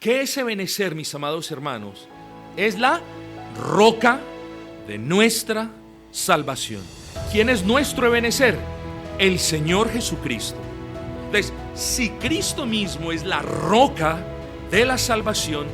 ¿Qué es Ebenezer, mis amados hermanos? Es la roca de nuestra salvación. ¿Quién es nuestro Ebenezer? El Señor Jesucristo. Entonces, si Cristo mismo es la roca de la salvación,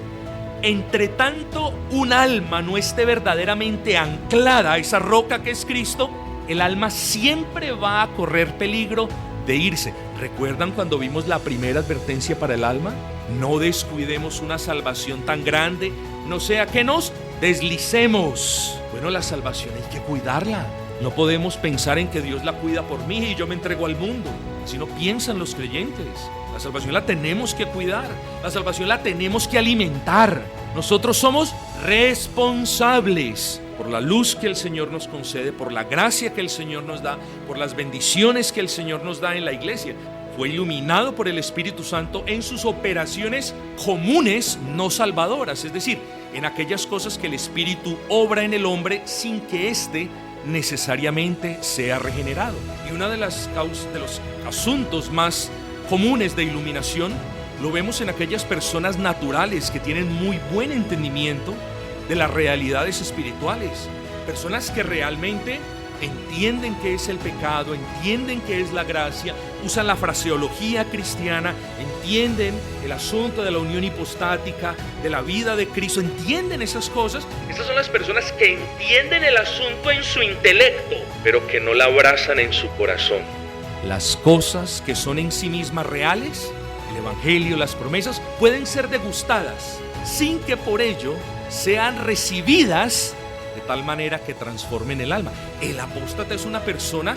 entre tanto un alma no esté verdaderamente anclada a esa roca que es Cristo, el alma siempre va a correr peligro de irse. ¿Recuerdan cuando vimos la primera advertencia para el alma? No descuidemos una salvación tan grande, no sea que nos deslicemos. Bueno, la salvación hay que cuidarla. No podemos pensar en que Dios la cuida por mí y yo me entrego al mundo. Así no piensan los creyentes. La salvación la tenemos que cuidar. La salvación la tenemos que alimentar. Nosotros somos responsables por la luz que el Señor nos concede, por la gracia que el Señor nos da, por las bendiciones que el Señor nos da en la iglesia. Fue iluminado por el Espíritu Santo en sus operaciones comunes no salvadoras, es decir, en aquellas cosas que el Espíritu obra en el hombre sin que éste necesariamente sea regenerado. Y una de las causas, de los asuntos más comunes de iluminación, lo vemos en aquellas personas naturales que tienen muy buen entendimiento de las realidades espirituales, personas que realmente entienden qué es el pecado, entienden qué es la gracia, usan la fraseología cristiana, entienden el asunto de la unión hipostática, de la vida de Cristo, entienden esas cosas. Estas son las personas que entienden el asunto en su intelecto, pero que no la abrazan en su corazón. Las cosas que son en sí mismas reales, el evangelio, las promesas, pueden ser degustadas sin que por ello sean recibidas de tal manera que transformen el alma. El apóstata es una persona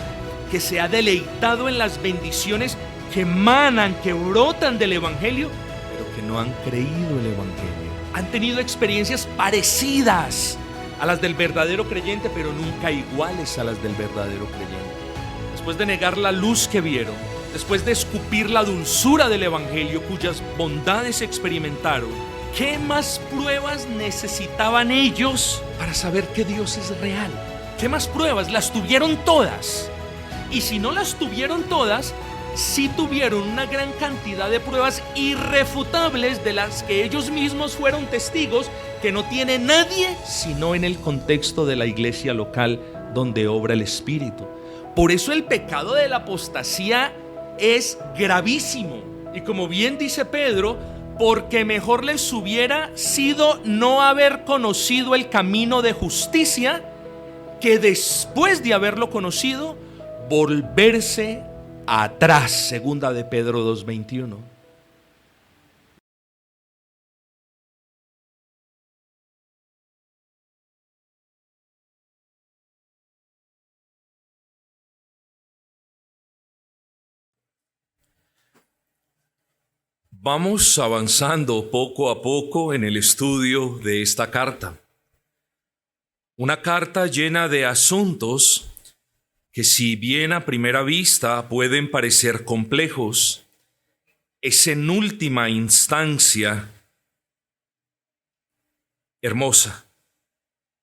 que se ha deleitado en las bendiciones que emanan, que brotan del evangelio, pero que no han creído el evangelio. Han tenido experiencias parecidas a las del verdadero creyente, pero nunca iguales a las del verdadero creyente. Después de negar la luz que vieron, después de escupir la dulzura del evangelio cuyas bondades experimentaron, ¿qué más pruebas necesitaban ellos para saber que Dios es real? ¿Qué más pruebas? Las tuvieron todas. Y si no las tuvieron todas, sí tuvieron una gran cantidad de pruebas irrefutables de las que ellos mismos fueron testigos, que no tiene nadie sino en el contexto de la iglesia local donde obra el Espíritu. Por eso el pecado de la apostasía es gravísimo. Y como bien dice Pedro, porque mejor les hubiera sido no haber conocido el camino de justicia, que después de haberlo conocido, volverse atrás. Segunda de Pedro 2:21. Vamos avanzando poco a poco en el estudio de esta carta. Una carta llena de asuntos que, si bien a primera vista pueden parecer complejos, es en última instancia hermosa.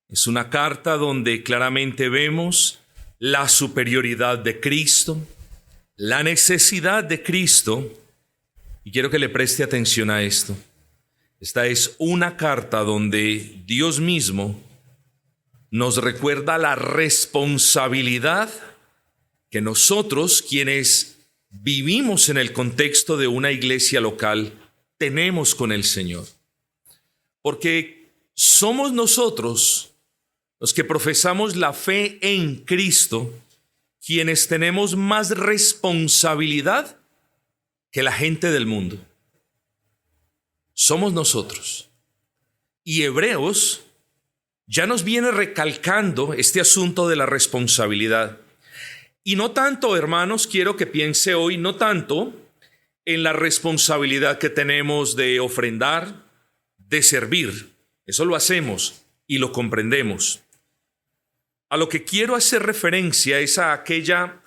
Es una carta donde claramente vemos la superioridad de Cristo, la necesidad de Cristo. Y quiero que le preste atención a esto. Esta es una carta donde Dios mismo nos recuerda la responsabilidad que nosotros, quienes vivimos en el contexto de una iglesia local, tenemos con el Señor. Porque somos nosotros los que profesamos la fe en Cristo, quienes tenemos más responsabilidad que la gente del mundo. Somos nosotros. Y Hebreos ya nos viene recalcando este asunto de la responsabilidad. Y no tanto, hermanos, quiero que piense hoy, no tanto en la responsabilidad que tenemos de ofrendar, de servir. Eso lo hacemos y lo comprendemos. A lo que quiero hacer referencia es a aquella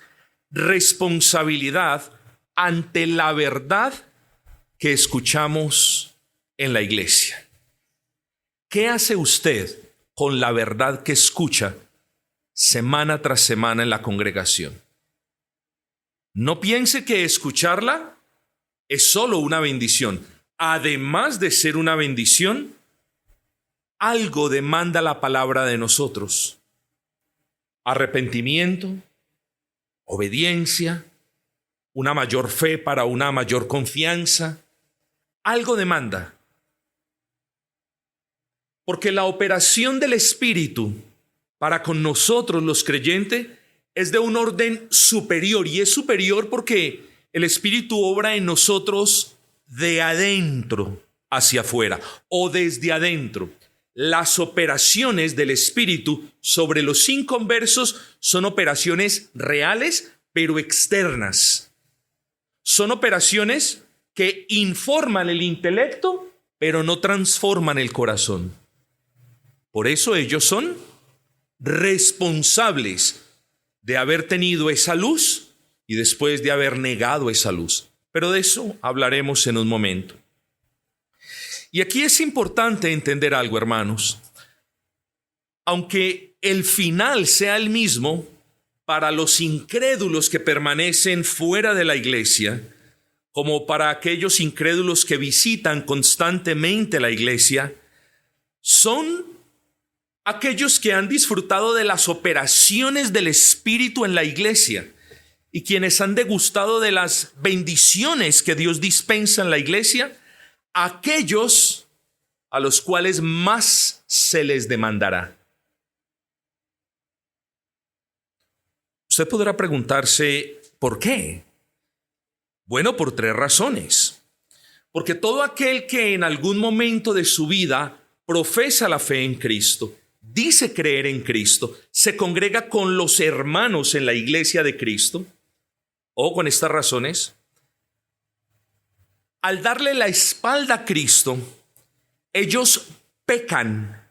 responsabilidad ante la verdad que escuchamos en la iglesia. ¿Qué hace usted con la verdad que escucha semana tras semana en la congregación? No piense que escucharla es solo una bendición. además de ser una bendición, algo demanda la palabra de nosotros. Arrepentimiento, obediencia, una mayor fe para una mayor confianza. Algo demanda. Porque la operación del Espíritu para con nosotros los creyentes es de un orden superior, y es superior porque el Espíritu obra en nosotros de adentro hacia afuera o desde adentro. Las operaciones del Espíritu sobre los inconversos son operaciones reales, pero externas. Son operaciones que informan el intelecto, pero no transforman el corazón. Por eso ellos son responsables de haber tenido esa luz y después de haber negado esa luz. Pero de eso hablaremos en un momento. Y aquí es importante entender algo, hermanos. Aunque el final sea el mismo para los incrédulos que permanecen fuera de la iglesia, como para aquellos incrédulos que visitan constantemente la iglesia, son aquellos que han disfrutado de las operaciones del Espíritu en la iglesia y quienes han degustado de las bendiciones que Dios dispensa en la iglesia, aquellos a los cuales más se les demandará. Usted podrá preguntarse, ¿por qué? Bueno, por 3 razones. Porque todo aquel que en algún momento de su vida profesa la fe en Cristo, dice creer en Cristo, se congrega con los hermanos en la iglesia de Cristo, o con estas razones, al darle la espalda a Cristo, ellos pecan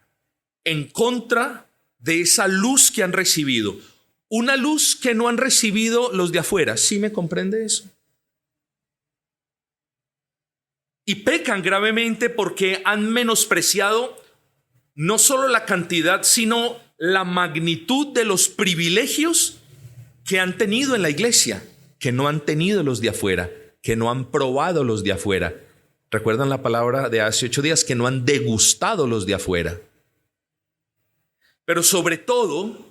en contra de esa luz que han recibido. Una luz que no han recibido los de afuera. ¿Sí me comprende eso? Y pecan gravemente porque han menospreciado no solo la cantidad, sino la magnitud de los privilegios que han tenido en la iglesia, que no han tenido los de afuera, que no han probado los de afuera. ¿Recuerdan la palabra de hace 8 días? Que no han degustado los de afuera. Pero sobre todo,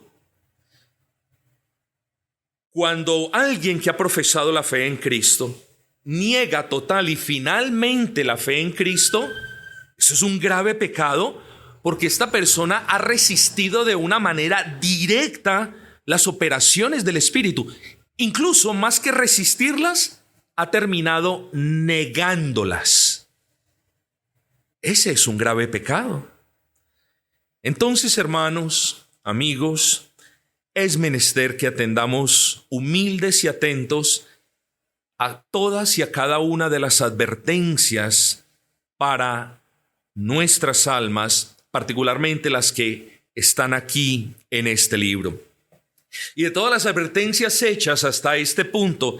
cuando alguien que ha profesado la fe en Cristo niega total y finalmente la fe en Cristo, eso es un grave pecado, porque esta persona ha resistido de una manera directa las operaciones del Espíritu. Incluso más que resistirlas, ha terminado negándolas. Ese es un grave pecado. Entonces, hermanos, amigos, es menester que atendamos humildes y atentos a todas y a cada una de las advertencias para nuestras almas, particularmente las que están aquí en este libro. Y de todas las advertencias hechas hasta este punto,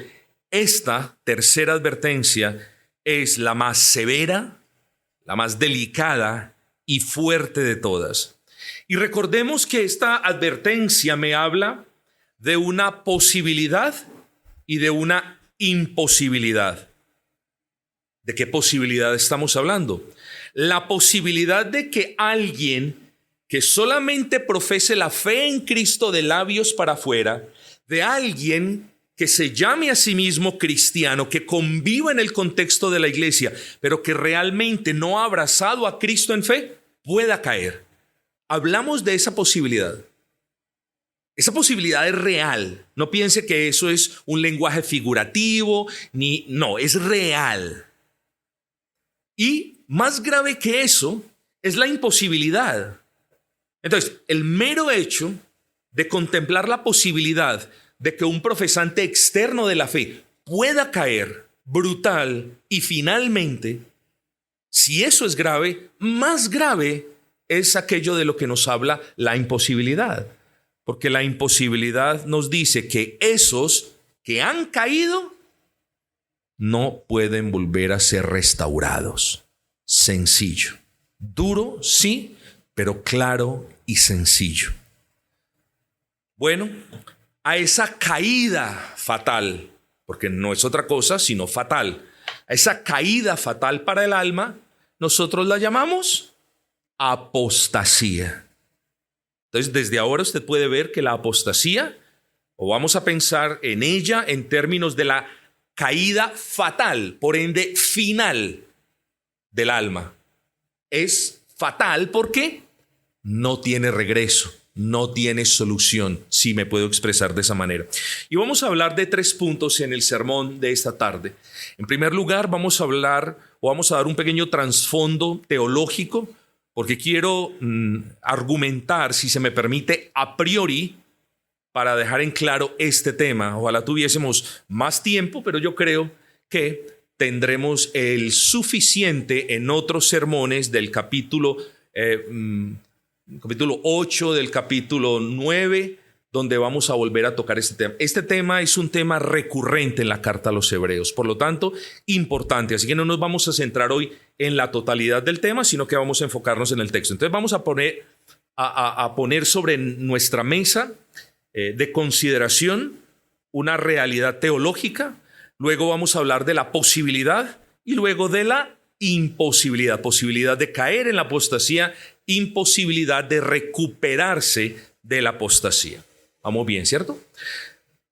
esta tercera advertencia es la más severa, la más delicada y fuerte de todas. Y recordemos que esta advertencia me habla de una posibilidad y de una imposibilidad. ¿De qué posibilidad estamos hablando? La posibilidad de que alguien que solamente profese la fe en Cristo de labios para afuera, de alguien que se llame a sí mismo cristiano, que conviva en el contexto de la iglesia, pero que realmente no ha abrazado a Cristo en fe, pueda caer. Hablamos de esa posibilidad. Esa posibilidad es real. No piense que eso es un lenguaje figurativo, no, es real. Y más grave que eso es la imposibilidad. Entonces, el mero hecho de contemplar la posibilidad de que un profesante externo de la fe pueda caer brutal y finalmente, si eso es grave, más grave es aquello de lo que nos habla la imposibilidad. Porque la imposibilidad nos dice que esos que han caído no pueden volver a ser restaurados. Sencillo. Duro, sí, pero claro y sencillo. Bueno, a esa caída fatal, porque no es otra cosa sino fatal, a esa caída fatal para el alma, nosotros la llamamos apostasía. Entonces, desde ahora usted puede ver que la apostasía, o vamos a pensar en ella en términos de la caída fatal, por ende final del alma. Es fatal porque no tiene regreso, no tiene solución, si me puedo expresar de esa manera. Y vamos a hablar de 3 puntos en el sermón de esta tarde. En primer lugar, vamos a dar un pequeño trasfondo teológico, porque quiero argumentar, si se me permite, a priori, para dejar en claro este tema. Ojalá tuviésemos más tiempo, pero yo creo que tendremos el suficiente en otros sermones del capítulo 8, del capítulo 9, donde vamos a volver a tocar este tema. Este tema es un tema recurrente en la carta a los Hebreos, por lo tanto, importante. Así que no nos vamos a centrar hoy en la totalidad del tema, sino que vamos a enfocarnos en el texto. Entonces vamos a poner sobre nuestra mesa de consideración una realidad teológica, luego vamos a hablar de la posibilidad y luego de la imposibilidad, posibilidad de caer en la apostasía, imposibilidad de recuperarse de la apostasía. Vamos bien, ¿cierto?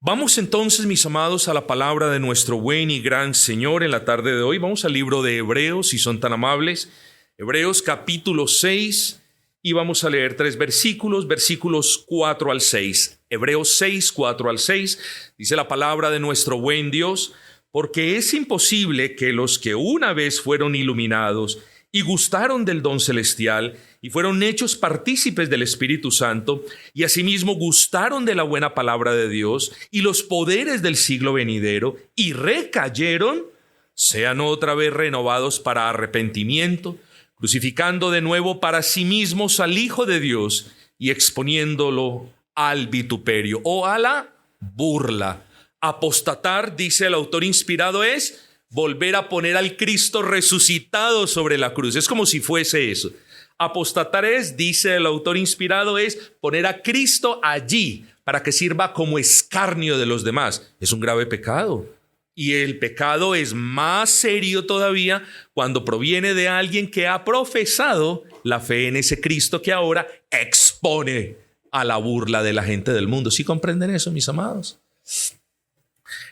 Vamos entonces, mis amados, a la palabra de nuestro buen y gran Señor en la tarde de hoy. Vamos al libro de Hebreos, si son tan amables. Hebreos capítulo 6, y vamos a leer 3 versículos 4 al 6. Hebreos 6, 4 al 6, dice la palabra de nuestro buen Dios: porque es imposible que los que una vez fueron iluminados y gustaron del don celestial y fueron hechos partícipes del Espíritu Santo y asimismo gustaron de la buena palabra de Dios y los poderes del siglo venidero y recayeron, sean otra vez renovados para arrepentimiento, crucificando de nuevo para sí mismos al Hijo de Dios y exponiéndolo al vituperio o a la burla. Apostatar, dice el autor inspirado, es volver a poner al Cristo resucitado sobre la cruz. Es como si fuese eso. Apostatar es, dice el autor inspirado, es poner a Cristo allí para que sirva como escarnio de los demás. Es un grave pecado. Y el pecado es más serio todavía cuando proviene de alguien que ha profesado la fe en ese Cristo que ahora expone a la burla de la gente del mundo. ¿Sí comprenden eso, mis amados?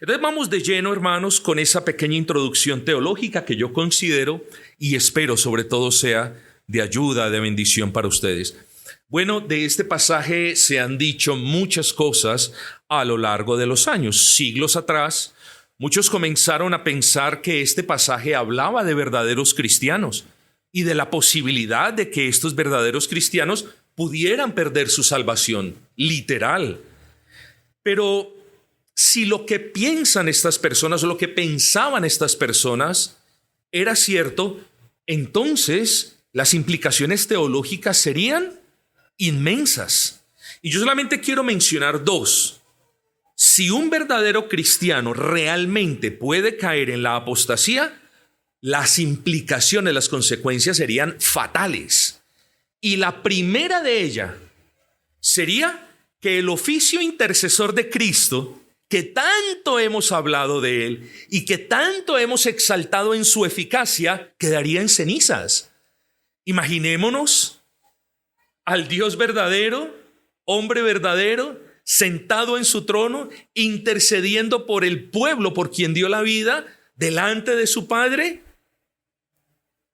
Entonces vamos de lleno, hermanos, con esa pequeña introducción teológica que yo considero y espero sobre todo sea de ayuda, de bendición para ustedes. Bueno, de este pasaje se han dicho muchas cosas a lo largo de los años. Siglos atrás, muchos comenzaron a pensar que este pasaje hablaba de verdaderos cristianos y de la posibilidad de que estos verdaderos cristianos pudieran perder su salvación, literal. Pero si lo que piensan estas personas o lo que pensaban estas personas era cierto, entonces las implicaciones teológicas serían inmensas. Y yo solamente quiero mencionar 2. Si un verdadero cristiano realmente puede caer en la apostasía, las implicaciones, las consecuencias serían fatales. Y la primera de ellas sería que el oficio intercesor de Cristo, que tanto hemos hablado de él y que tanto hemos exaltado en su eficacia, quedaría en cenizas. Imaginémonos al Dios verdadero, hombre verdadero, sentado en su trono, intercediendo por el pueblo por quien dio la vida delante de su Padre.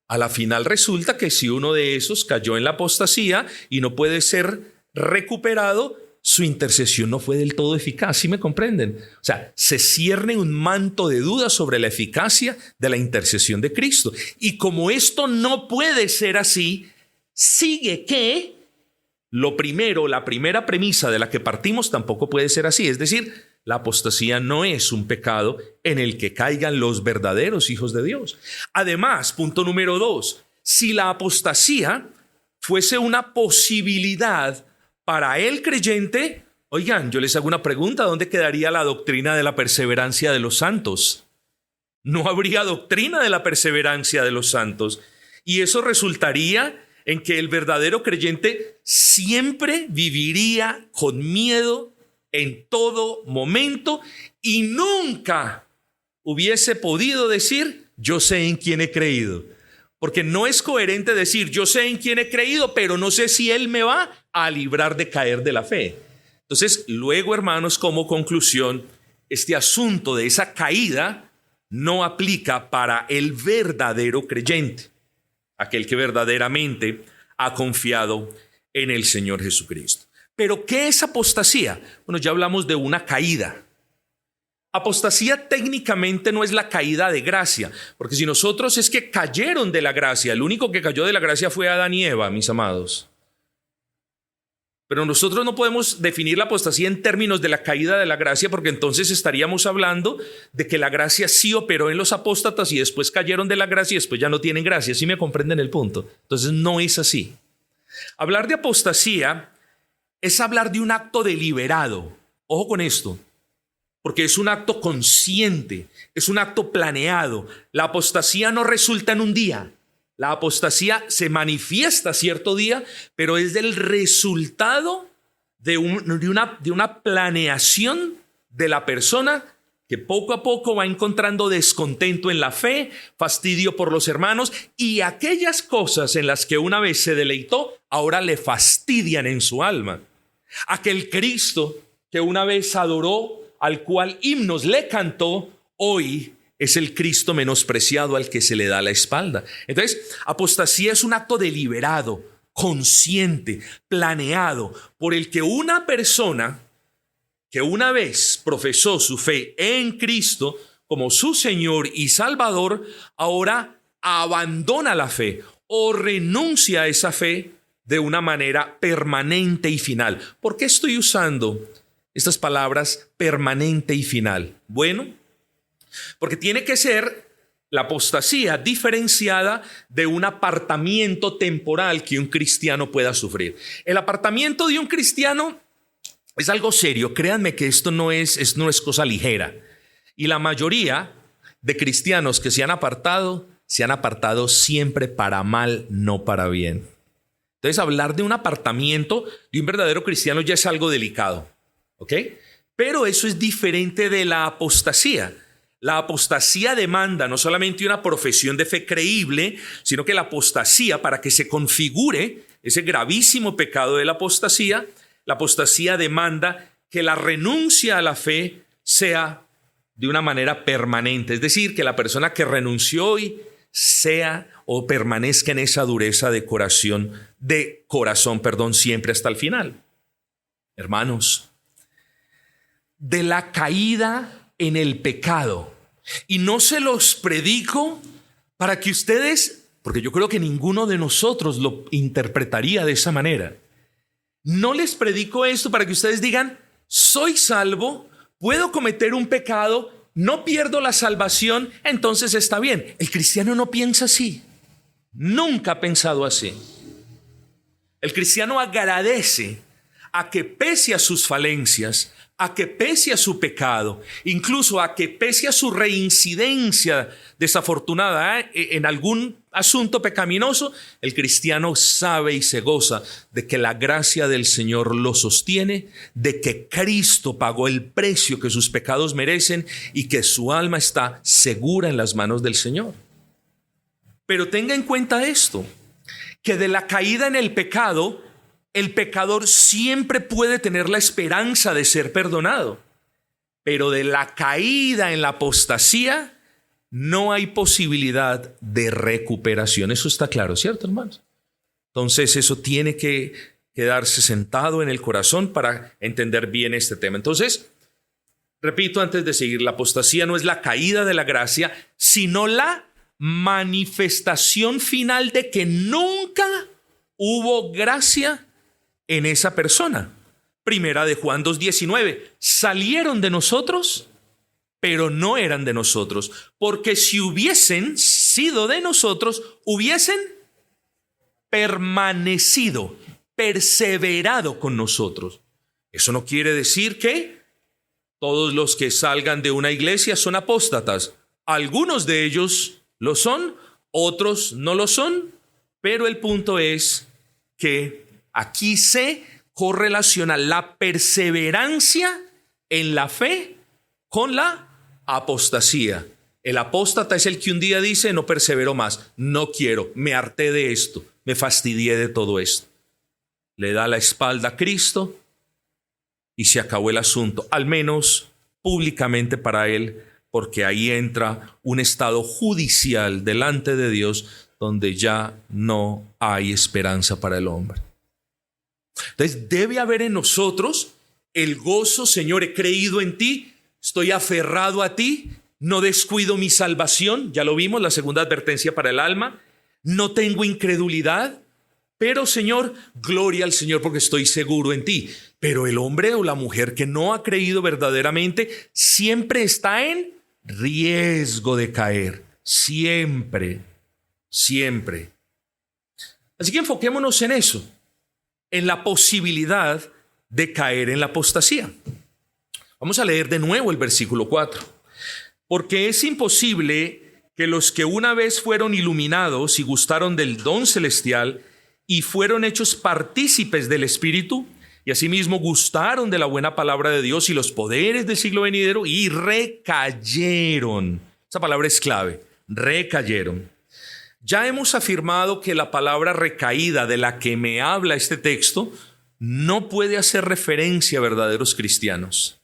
A la final resulta que si uno de esos cayó en la apostasía y no puede ser recuperado, su intercesión no fue del todo eficaz. ¿Sí me comprenden? O sea, se cierne un manto de duda sobre la eficacia de la intercesión de Cristo. Y como esto no puede ser así, sigue que lo primero, la primera premisa de la que partimos tampoco puede ser así. Es decir, la apostasía no es un pecado en el que caigan los verdaderos hijos de Dios. Además, punto número 2, si la apostasía fuese una posibilidad para el creyente, oigan, yo les hago una pregunta: ¿dónde quedaría la doctrina de la perseverancia de los santos? No habría doctrina de la perseverancia de los santos. Y eso resultaría en que el verdadero creyente siempre viviría con miedo en todo momento y nunca hubiese podido decir: yo sé en quién he creído. Porque no es coherente decir, yo sé en quién he creído, pero no sé si Él me va a librar de caer de la fe. Entonces, luego, hermanos, como conclusión, este asunto de esa caída no aplica para el verdadero creyente, aquel que verdaderamente ha confiado en el Señor Jesucristo. Pero, ¿qué es apostasía? Bueno, ya hablamos de una caída. Apostasía técnicamente no es la caída de gracia, porque si nosotros es que cayeron de la gracia, el único que cayó de la gracia fue Adán y Eva, mis amados. Pero nosotros no podemos definir la apostasía en términos de la caída de la gracia, porque entonces estaríamos hablando de que la gracia sí operó en los apóstatas y después cayeron de la gracia y después ya no tienen gracia. ¿Sí me comprenden el punto? Entonces no es así. Hablar de apostasía es hablar de un acto deliberado. Ojo con esto. Porque es un acto consciente, es un acto planeado. La apostasía no resulta en un día. La apostasía se manifiesta cierto día, pero es del resultado de una planeación de la persona que poco a poco va encontrando descontento en la fe, fastidio por los hermanos, y aquellas cosas en las que una vez se deleitó, ahora le fastidian en su alma. Aquel Cristo que una vez adoró, al cual himnos le cantó, hoy es el Cristo menospreciado al que se le da la espalda. Entonces, apostasía es un acto deliberado, consciente, planeado, por el que una persona que una vez profesó su fe en Cristo como su Señor y Salvador, ahora abandona la fe o renuncia a esa fe de una manera permanente y final. ¿Por qué estoy usando estas palabras permanente y final? Bueno, porque tiene que ser la apostasía diferenciada de un apartamiento temporal que un cristiano pueda sufrir. El apartamiento de un cristiano es algo serio. Créanme que esto no es cosa ligera. Y la mayoría de cristianos que se han apartado siempre para mal, no para bien. Entonces, hablar de un apartamiento de un verdadero cristiano ya es algo delicado. ¿Ok? Pero eso es diferente de la apostasía. La apostasía demanda no solamente una profesión de fe creíble, sino que la apostasía, para que se configure ese gravísimo pecado de la apostasía demanda que la renuncia a la fe sea de una manera permanente. Es decir, que la persona que renunció hoy sea o permanezca en esa dureza de corazón, siempre hasta el final. Hermanos, de la caída en el pecado. Y no se los predico para que ustedes, porque yo creo que ninguno de nosotros lo interpretaría de esa manera. No les predico esto para que ustedes digan, soy salvo, puedo cometer un pecado, no pierdo la salvación, entonces está bien. El cristiano no piensa así. Nunca ha pensado así. El cristiano agradece a que pese a sus falencias, a que pese a su pecado, incluso a que pese a su reincidencia desafortunada en algún asunto pecaminoso, el cristiano sabe y se goza de que la gracia del Señor lo sostiene, de que Cristo pagó el precio que sus pecados merecen y que su alma está segura en las manos del Señor. Pero tenga en cuenta esto, que de la caída en el pecado, el pecador siempre puede tener la esperanza de ser perdonado, pero de la caída en la apostasía no hay posibilidad de recuperación. Eso está claro, ¿cierto, hermanos? Entonces eso tiene que quedarse sentado en el corazón para entender bien este tema. Entonces, repito antes de seguir, la apostasía no es la caída de la gracia, sino la manifestación final de que nunca hubo gracia en esa persona. Primera de Juan 2:19. Salieron de nosotros, pero no eran de nosotros. Porque si hubiesen sido de nosotros, hubiesen permanecido, perseverado con nosotros. Eso no quiere decir que todos los que salgan de una iglesia son apóstatas. Algunos de ellos lo son, otros no lo son, pero el punto es que aquí se correlaciona la perseverancia en la fe con la apostasía. El apóstata es el que un día dice: no persevero más, no quiero, me harté de esto, me fastidié de todo esto. Le da la espalda a Cristo y se acabó el asunto, al menos públicamente para él, porque ahí entra un estado judicial delante de Dios donde ya no hay esperanza para el hombre. Entonces debe haber en nosotros el gozo: Señor, he creído en ti, estoy aferrado a ti, no descuido mi salvación, ya lo vimos, la segunda advertencia para el alma, no tengo incredulidad, pero Señor, gloria al Señor porque estoy seguro en ti. Pero el hombre o la mujer que no ha creído verdaderamente siempre está en riesgo de caer, siempre. Así que enfoquémonos en eso, en la posibilidad de caer en la apostasía. Vamos a leer de nuevo el versículo 4. Porque es imposible que los que una vez fueron iluminados y gustaron del don celestial y fueron hechos partícipes del Espíritu, y asimismo gustaron de la buena palabra de Dios y los poderes del siglo venidero, y recayeron. Esa palabra es clave, recayeron. Ya hemos afirmado que la palabra recaída de la que me habla este texto no puede hacer referencia a verdaderos cristianos.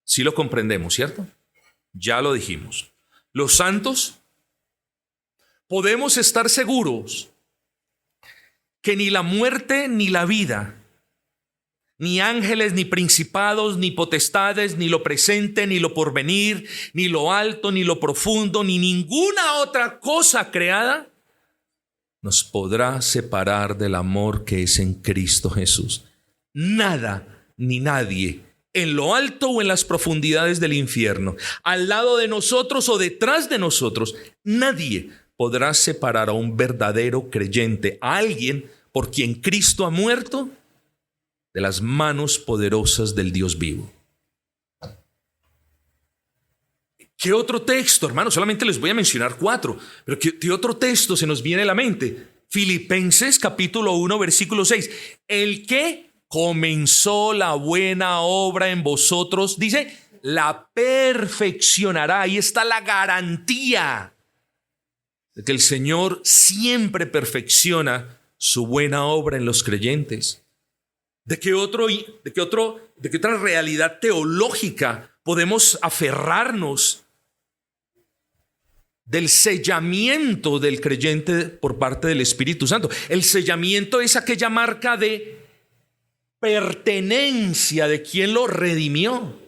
Sí lo comprendemos, ¿cierto? Ya lo dijimos. Los santos, podemos estar seguros que ni la muerte ni la vida, ni ángeles, ni principados, ni potestades, ni lo presente, ni lo porvenir, ni lo alto, ni lo profundo, ni ninguna otra cosa creada nos podrá separar del amor que es en Cristo Jesús. Nada ni nadie, en lo alto o en las profundidades del infierno, al lado de nosotros o detrás de nosotros, nadie podrá separar a un verdadero creyente, a alguien por quien Cristo ha muerto, de las manos poderosas del Dios vivo. ¿Qué otro texto, hermanos? Solamente les voy a mencionar 4, pero ¿qué otro texto se nos viene a la mente? Filipenses capítulo 1, versículo 6. El que comenzó la buena obra en vosotros, dice, la perfeccionará. Ahí está la garantía de que el Señor siempre perfecciona su buena obra en los creyentes. ¿De qué otra realidad teológica podemos aferrarnos del sellamiento del creyente por parte del Espíritu Santo? El sellamiento es aquella marca de pertenencia de quien lo redimió.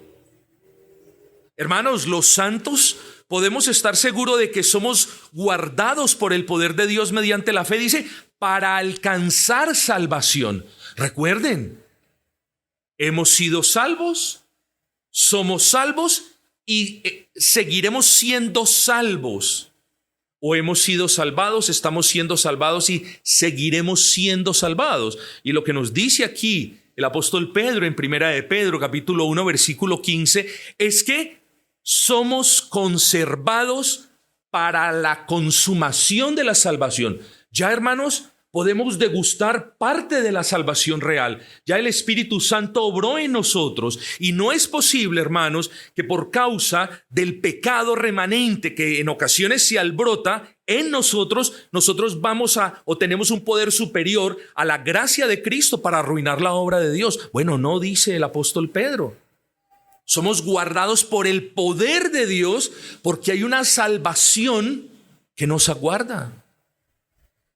Hermanos, los santos podemos estar seguros de que somos guardados por el poder de Dios mediante la fe, dice, para alcanzar salvación. Recuerden, hemos sido salvos, somos salvos y seguiremos siendo salvos. O hemos sido salvados, estamos siendo salvados y seguiremos siendo salvados. Y lo que nos dice aquí el apóstol Pedro en Primera de Pedro, capítulo 1, versículo 15, es que somos conservados para la consumación de la salvación. Ya, hermanos, podemos degustar parte de la salvación real. Ya el Espíritu Santo obró en nosotros y no es posible, hermanos, que por causa del pecado remanente que en ocasiones se albrota en nosotros vamos o tenemos un poder superior a la gracia de Cristo para arruinar la obra de Dios. Bueno, no dice el apóstol Pedro. Somos guardados por el poder de Dios porque hay una salvación que nos aguarda.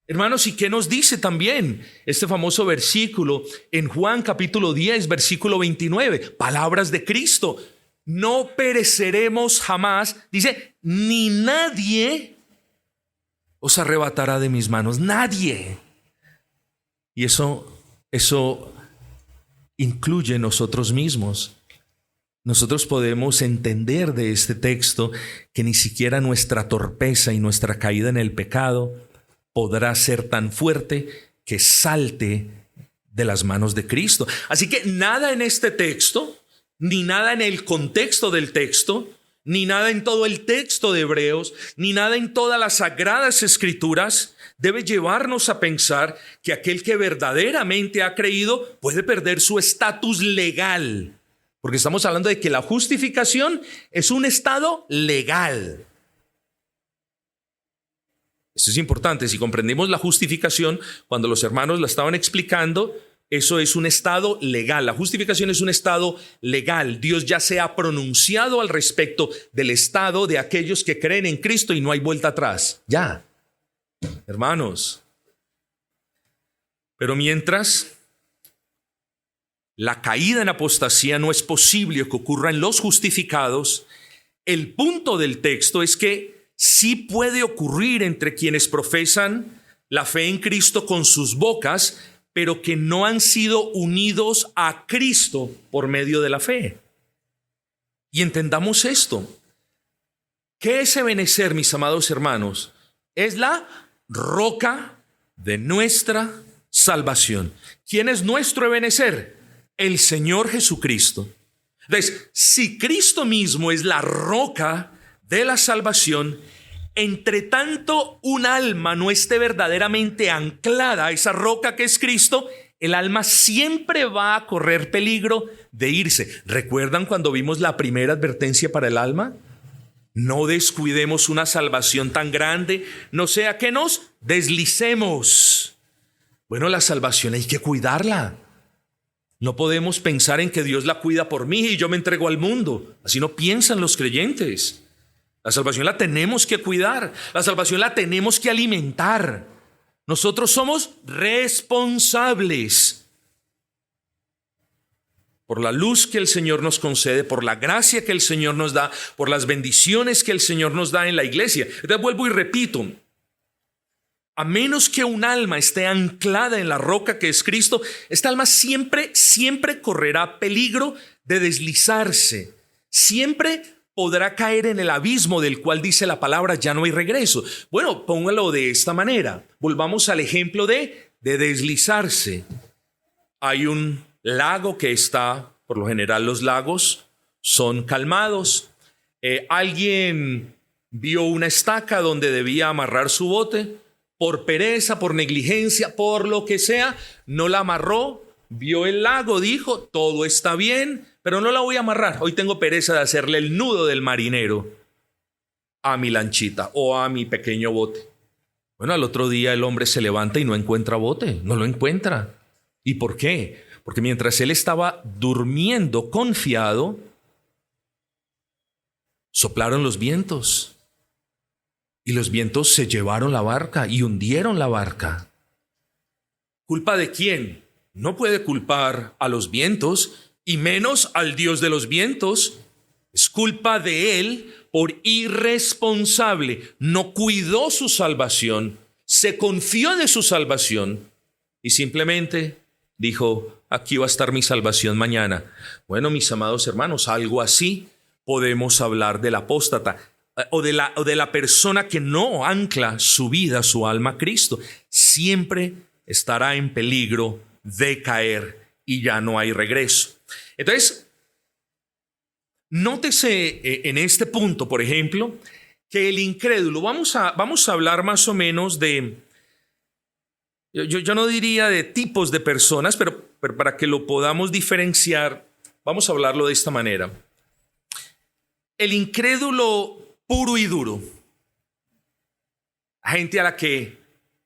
Hermanos, ¿y qué nos dice también este famoso versículo en Juan capítulo 10, versículo 29? Palabras de Cristo. No pereceremos jamás, dice, ni nadie os arrebatará de mis manos. Nadie. Y eso incluye nosotros mismos. Nosotros podemos entender de este texto que ni siquiera nuestra torpeza y nuestra caída en el pecado podrá ser tan fuerte que salte de las manos de Cristo. Así que nada en este texto, ni nada en el contexto del texto, ni nada en todo el texto de Hebreos, ni nada en todas las sagradas escrituras debe llevarnos a pensar que aquel que verdaderamente ha creído puede perder su estatus legal. Porque estamos hablando de que la justificación es un estado legal. Esto es importante. Si comprendemos la justificación, cuando los hermanos la estaban explicando, eso es un estado legal. La justificación es un estado legal. Dios ya se ha pronunciado al respecto del estado de aquellos que creen en Cristo y no hay vuelta atrás. Ya, hermanos. Pero mientras la caída en apostasía no es posible que ocurra en los justificados, el punto del texto es que sí puede ocurrir entre quienes profesan la fe en Cristo con sus bocas, pero que no han sido unidos a Cristo por medio de la fe. Y entendamos esto. ¿Qué es Ebenezer, mis amados hermanos? Es la roca de nuestra salvación. ¿Quién es nuestro Ebenezer? El Señor Jesucristo. Entonces, si Cristo mismo es la roca de la salvación, entre tanto un alma no esté verdaderamente anclada a esa roca que es Cristo, el alma siempre va a correr peligro de irse. ¿Recuerdan cuando vimos la primera advertencia para el alma? No descuidemos una salvación tan grande, no sea que nos deslicemos. Bueno, la salvación hay que cuidarla. No podemos pensar en que Dios la cuida por mí y yo me entrego al mundo. Así no piensan los creyentes. La salvación la tenemos que cuidar. La salvación la tenemos que alimentar. Nosotros somos responsables por la luz que el Señor nos concede, por la gracia que el Señor nos da, por las bendiciones que el Señor nos da en la iglesia. Entonces vuelvo y repito, a menos que un alma esté anclada en la roca que es Cristo, esta alma siempre correrá peligro de deslizarse. Siempre podrá caer en el abismo del cual dice la palabra, ya no hay regreso. Bueno, póngalo de esta manera. Volvamos al ejemplo de deslizarse. Hay un lago que está, por lo general los lagos son calmados. Alguien vio una estaca donde debía amarrar su bote. Por pereza, por negligencia, por lo que sea, no la amarró, vio el lago, dijo, todo está bien, pero no la voy a amarrar. Hoy tengo pereza de hacerle el nudo del marinero a mi lanchita o a mi pequeño bote. Bueno, al otro día el hombre se levanta y no encuentra bote, no lo encuentra. ¿Y por qué? Porque mientras él estaba durmiendo confiado, soplaron los vientos. Y los vientos se llevaron la barca y hundieron la barca. ¿Culpa de quién? No puede culpar a los vientos y menos al Dios de los vientos. Es culpa de él por irresponsable. No cuidó su salvación, se confió de su salvación y simplemente dijo, aquí va a estar mi salvación mañana. Bueno, mis amados hermanos, algo así podemos hablar del apóstata. O de la persona que no ancla su vida, su alma a Cristo, siempre estará en peligro de caer y ya no hay regreso. Entonces, nótese en este punto, por ejemplo, que el incrédulo, vamos a hablar más o menos de, yo no diría de tipos de personas, pero para que lo podamos diferenciar, vamos a hablarlo de esta manera. El incrédulo puro y duro. Gente a la que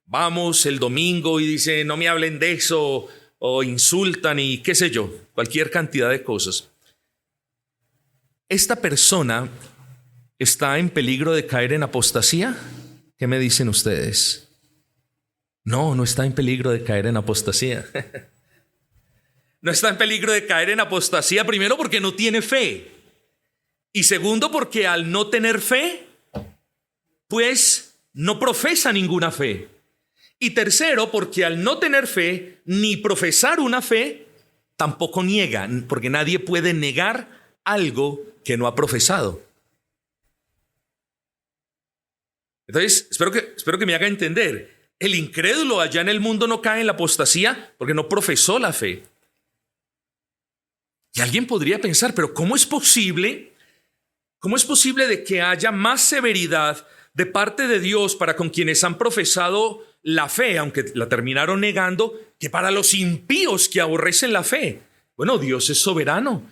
vamos el domingo y dice, no me hablen de eso, o insultan y qué sé yo, cualquier cantidad de cosas. ¿Esta persona está en peligro de caer en apostasía? ¿Qué me dicen ustedes? No, no está en peligro de caer en apostasía. No está en peligro de caer en apostasía, primero porque no tiene fe. Y segundo, porque al no tener fe, pues no profesa ninguna fe. Y tercero, porque al no tener fe, ni profesar una fe, tampoco niega, porque nadie puede negar algo que no ha profesado. Entonces, espero que me haga entender. El incrédulo allá en el mundo no cae en la apostasía porque no profesó la fe. Y alguien podría pensar, pero ¿cómo es posible? ¿Cómo es posible de que haya más severidad de parte de Dios para con quienes han profesado la fe, aunque la terminaron negando, que para los impíos que aborrecen la fe? Bueno, Dios es soberano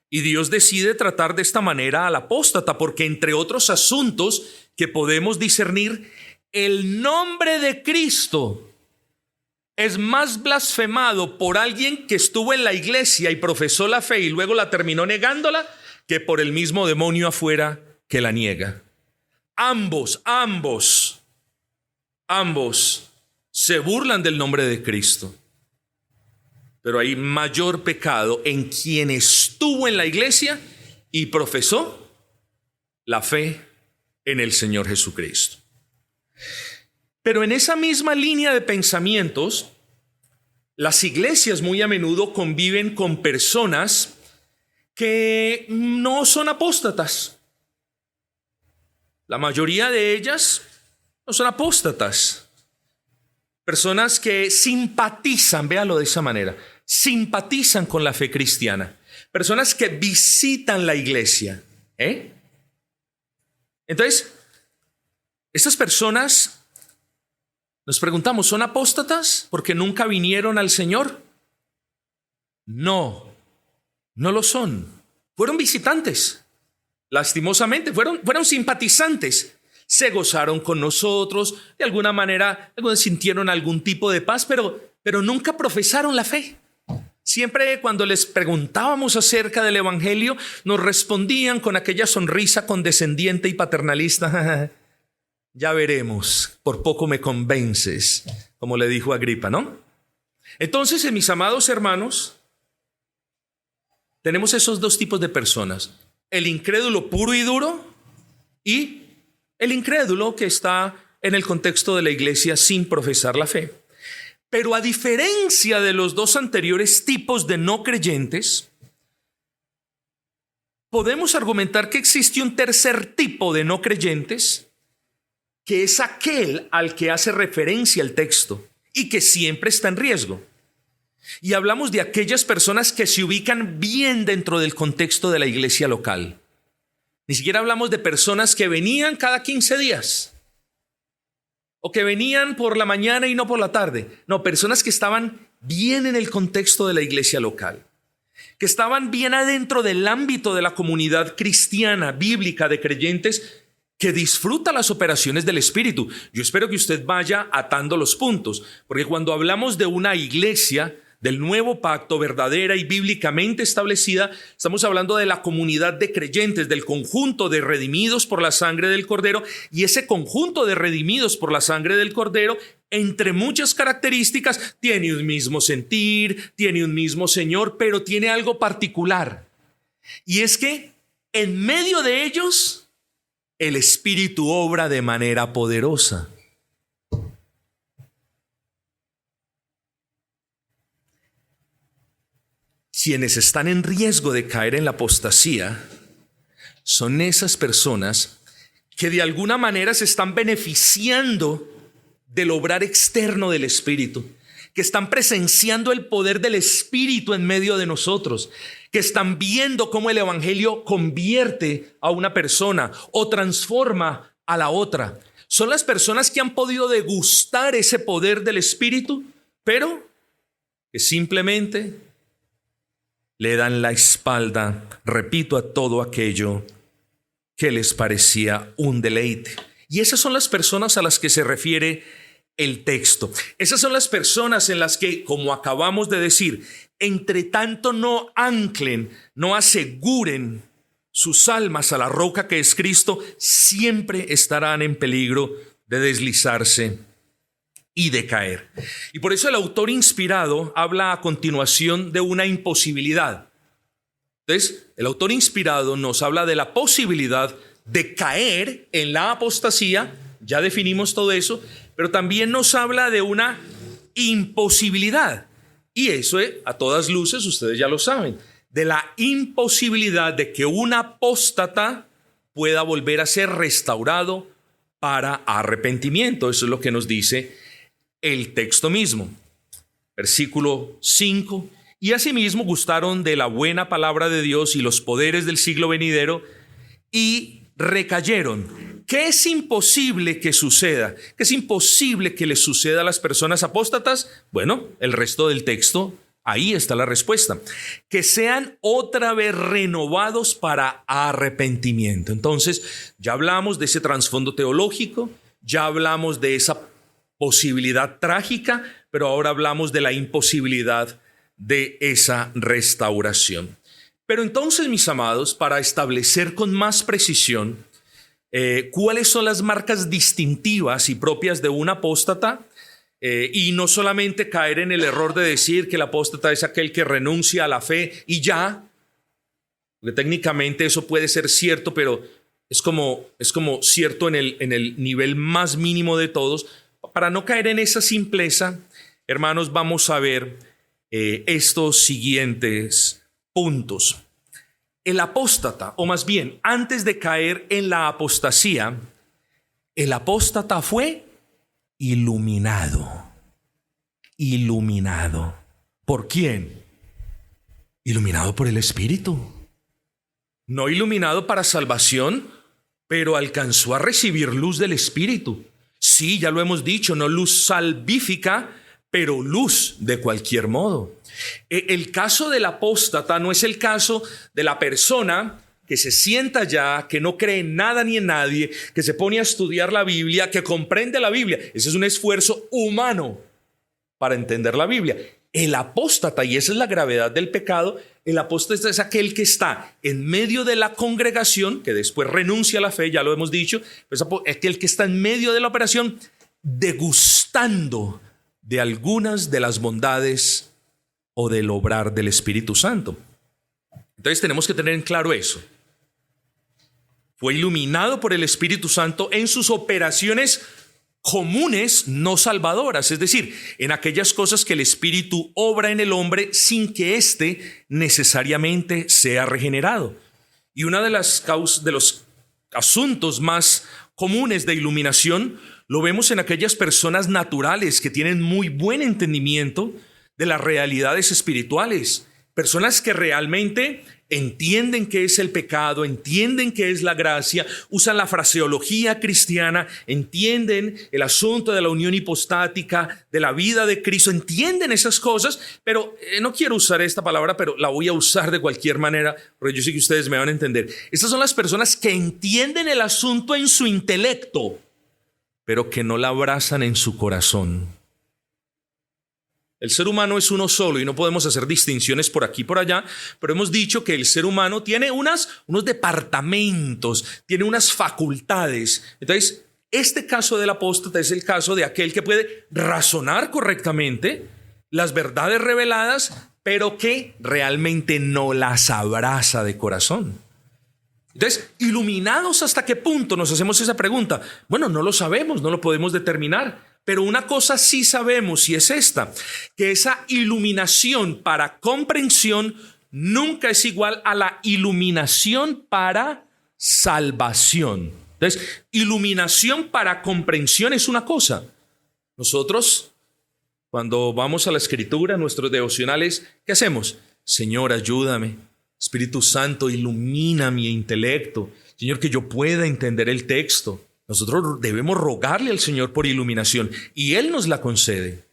y Dios decide tratar de esta manera al apóstata, porque entre otros asuntos que podemos discernir, el nombre de Cristo es más blasfemado por alguien que estuvo en la iglesia y profesó la fe y luego la terminó negándola que por el mismo demonio afuera que la niega. Ambos se burlan del nombre de Cristo. Pero hay mayor pecado en quien estuvo en la iglesia y profesó la fe en el Señor Jesucristo. Pero en esa misma línea de pensamientos, las iglesias muy a menudo conviven con personas que no son apóstatas. La mayoría de ellas no son apóstatas. Personas que simpatizan, véalo de esa manera, simpatizan con la fe cristiana. Personas que visitan la iglesia. Entonces, estas personas, nos preguntamos, ¿son apóstatas porque nunca vinieron al Señor? No, no lo son. Fueron visitantes. Lastimosamente, fueron simpatizantes. Se gozaron con nosotros, de alguna manera, algunos sintieron algún tipo de paz, pero nunca profesaron la fe. Siempre cuando les preguntábamos acerca del Evangelio, nos respondían con aquella sonrisa condescendiente y paternalista. Ya veremos, por poco me convences, como le dijo Agripa, ¿no? Entonces, mis amados hermanos, tenemos esos dos tipos de personas. El incrédulo puro y duro y el incrédulo que está en el contexto de la iglesia sin profesar la fe. Pero a diferencia de los dos anteriores tipos de no creyentes, podemos argumentar que existe un tercer tipo de no creyentes, que es aquel al que hace referencia el texto y que siempre está en riesgo. Y hablamos de aquellas personas que se ubican bien dentro del contexto de la iglesia local. Ni siquiera hablamos de personas que venían cada 15 días o que venían por la mañana y no por la tarde. No, personas que estaban bien en el contexto de la iglesia local, que estaban bien adentro del ámbito de la comunidad cristiana, bíblica, de creyentes que disfruta las operaciones del Espíritu. Yo espero que usted vaya atando los puntos, porque cuando hablamos de una iglesia del nuevo pacto, verdadera y bíblicamente establecida, estamos hablando de la comunidad de creyentes, del conjunto de redimidos por la sangre del Cordero, y ese conjunto de redimidos por la sangre del Cordero, entre muchas características, tiene un mismo sentir, tiene un mismo Señor, pero tiene algo particular, y es que en medio de ellos el Espíritu obra de manera poderosa. Quienes están en riesgo de caer en la apostasía son esas personas que de alguna manera se están beneficiando del obrar externo del Espíritu, que están presenciando el poder del Espíritu en medio de nosotros, que están viendo cómo el Evangelio convierte a una persona o transforma a la otra. Son las personas que han podido degustar ese poder del Espíritu, pero que simplemente le dan la espalda, repito, a todo aquello que les parecía un deleite. Y esas son las personas a las que se refiere el texto. Esas son las personas en las que, como acabamos de decir, entre tanto no anclen, no aseguren sus almas a la roca que es Cristo, siempre estarán en peligro de deslizarse y de caer. Y por eso el autor inspirado habla a continuación de una imposibilidad. Entonces, el autor inspirado nos habla de la posibilidad de caer en la apostasía, ya definimos todo eso, pero también nos habla de una imposibilidad. Y eso, a todas luces, ustedes ya lo saben, de la imposibilidad de que un apóstata pueda volver a ser restaurado para arrepentimiento. Eso es lo que nos dice el texto mismo. Versículo 5. Y asimismo gustaron de la buena palabra de Dios y los poderes del siglo venidero y recayeron. ¿Qué es imposible que suceda? ¿Qué es imposible que les suceda a las personas apóstatas? Bueno, el resto del texto, ahí está la respuesta. Que sean otra vez renovados para arrepentimiento. Entonces, ya hablamos de ese trasfondo teológico, Ya hablamos de esa posibilidad trágica, pero ahora hablamos de la imposibilidad de esa restauración. Pero entonces, mis amados, para establecer con más precisión cuáles son las marcas distintivas y propias de un apóstata, y no solamente caer en el error de decir que el apóstata es aquel que renuncia a la fe y ya, porque técnicamente eso puede ser cierto, pero es como cierto en el nivel más mínimo de todos. Para no caer en esa simpleza, hermanos, vamos a ver estos siguientes puntos. El apóstata, o más bien, antes de caer en la apostasía, el apóstata fue iluminado. Iluminado. ¿Por quién? Iluminado por el Espíritu. No iluminado para salvación, pero alcanzó a recibir luz del Espíritu. Sí, ya lo hemos dicho, no luz salvífica, pero luz de cualquier modo. El caso del apóstata no es el caso de la persona que se sienta ya, que no cree en nada ni en nadie, que se pone a estudiar la Biblia, que comprende la Biblia. Ese es un esfuerzo humano para entender la Biblia. El apóstata, y esa es la gravedad del pecado, el apóstata es aquel que está en medio de la congregación, que después renuncia a la fe, ya lo hemos dicho, es aquel que está en medio de la operación, degustando de algunas de las bondades o del obrar del Espíritu Santo. Entonces tenemos que tener en claro eso. Fue iluminado por el Espíritu Santo en sus operaciones comunes no salvadoras, es decir, en aquellas cosas que el Espíritu obra en el hombre sin que éste necesariamente sea regenerado. Y una de las causas, de los asuntos más comunes de iluminación, lo vemos en aquellas personas naturales que tienen muy buen entendimiento de las realidades espirituales, personas que realmente entienden qué es el pecado, entienden qué es la gracia, usan la fraseología cristiana, entienden el asunto de la unión hipostática, de la vida de Cristo, entienden esas cosas, pero no quiero usar esta palabra, pero la voy a usar de cualquier manera, porque yo sé que ustedes me van a entender. Estas son las personas que entienden el asunto en su intelecto, pero que no la abrazan en su corazón. El ser humano es uno solo y no podemos hacer distinciones por aquí y por allá, pero hemos dicho que el ser humano tiene unos departamentos, tiene unas facultades. Entonces, este caso del apóstata es el caso de aquel que puede razonar correctamente las verdades reveladas, pero que realmente no las abraza de corazón. Entonces, ¿iluminados hasta qué punto? Nos hacemos esa pregunta. Bueno, no lo sabemos, no lo podemos determinar. Pero una cosa sí sabemos y es esta, que esa iluminación para comprensión nunca es igual a la iluminación para salvación. Entonces, iluminación para comprensión es una cosa. Nosotros, cuando vamos a la Escritura, nuestros devocionales, ¿qué hacemos? Señor, ayúdame. Espíritu Santo, ilumina mi intelecto. Señor, que yo pueda entender el texto. Nosotros debemos rogarle al Señor por iluminación y Él nos la concede.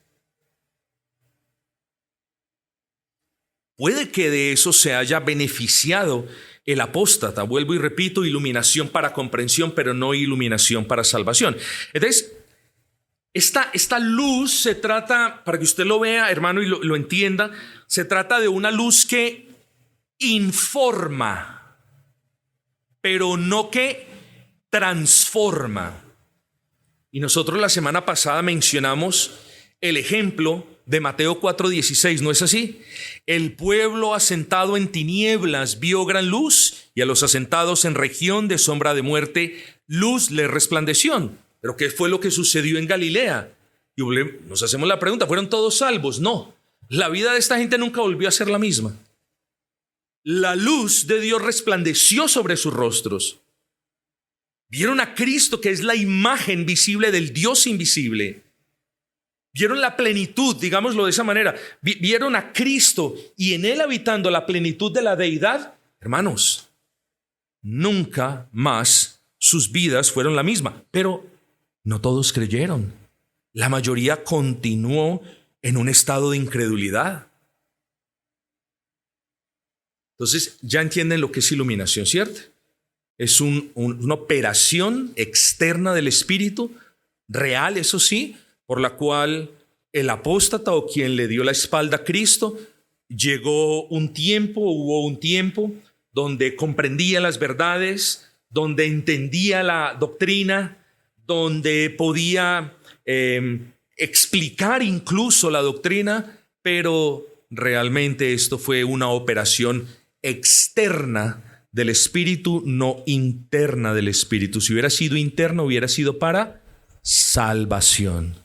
Puede que de eso se haya beneficiado el apóstata. Vuelvo y repito, iluminación para comprensión, pero no iluminación para salvación. Entonces, esta luz se trata, para que usted lo vea, hermano, y lo entienda, se trata de una luz que informa, pero no que transforma. Y nosotros la semana pasada mencionamos el ejemplo de Mateo 4:16, ¿no es así? El pueblo asentado en tinieblas vio gran luz, y a los asentados en región de sombra de muerte, luz les resplandeció. ¿Pero qué fue lo que sucedió en Galilea? Y nos hacemos la pregunta, ¿fueron todos salvos? No, la vida de esta gente nunca volvió a ser la misma. La luz de Dios resplandeció sobre sus rostros. Vieron a Cristo, que es la imagen visible del Dios invisible. Vieron la plenitud, digámoslo de esa manera. Vieron a Cristo y en Él habitando la plenitud de la deidad. Hermanos, nunca más sus vidas fueron la misma. Pero no todos creyeron. La mayoría continuó en un estado de incredulidad. Entonces, ya entienden lo que es iluminación, ¿cierto? Es una operación externa del Espíritu real, eso sí, por la cual el apóstata o quien le dio la espalda a Cristo hubo un tiempo donde comprendía las verdades, donde entendía la doctrina, donde podía explicar incluso la doctrina, pero realmente esto fue una operación externa del Espíritu, no interna del Espíritu. Si hubiera sido interna, hubiera sido para salvación.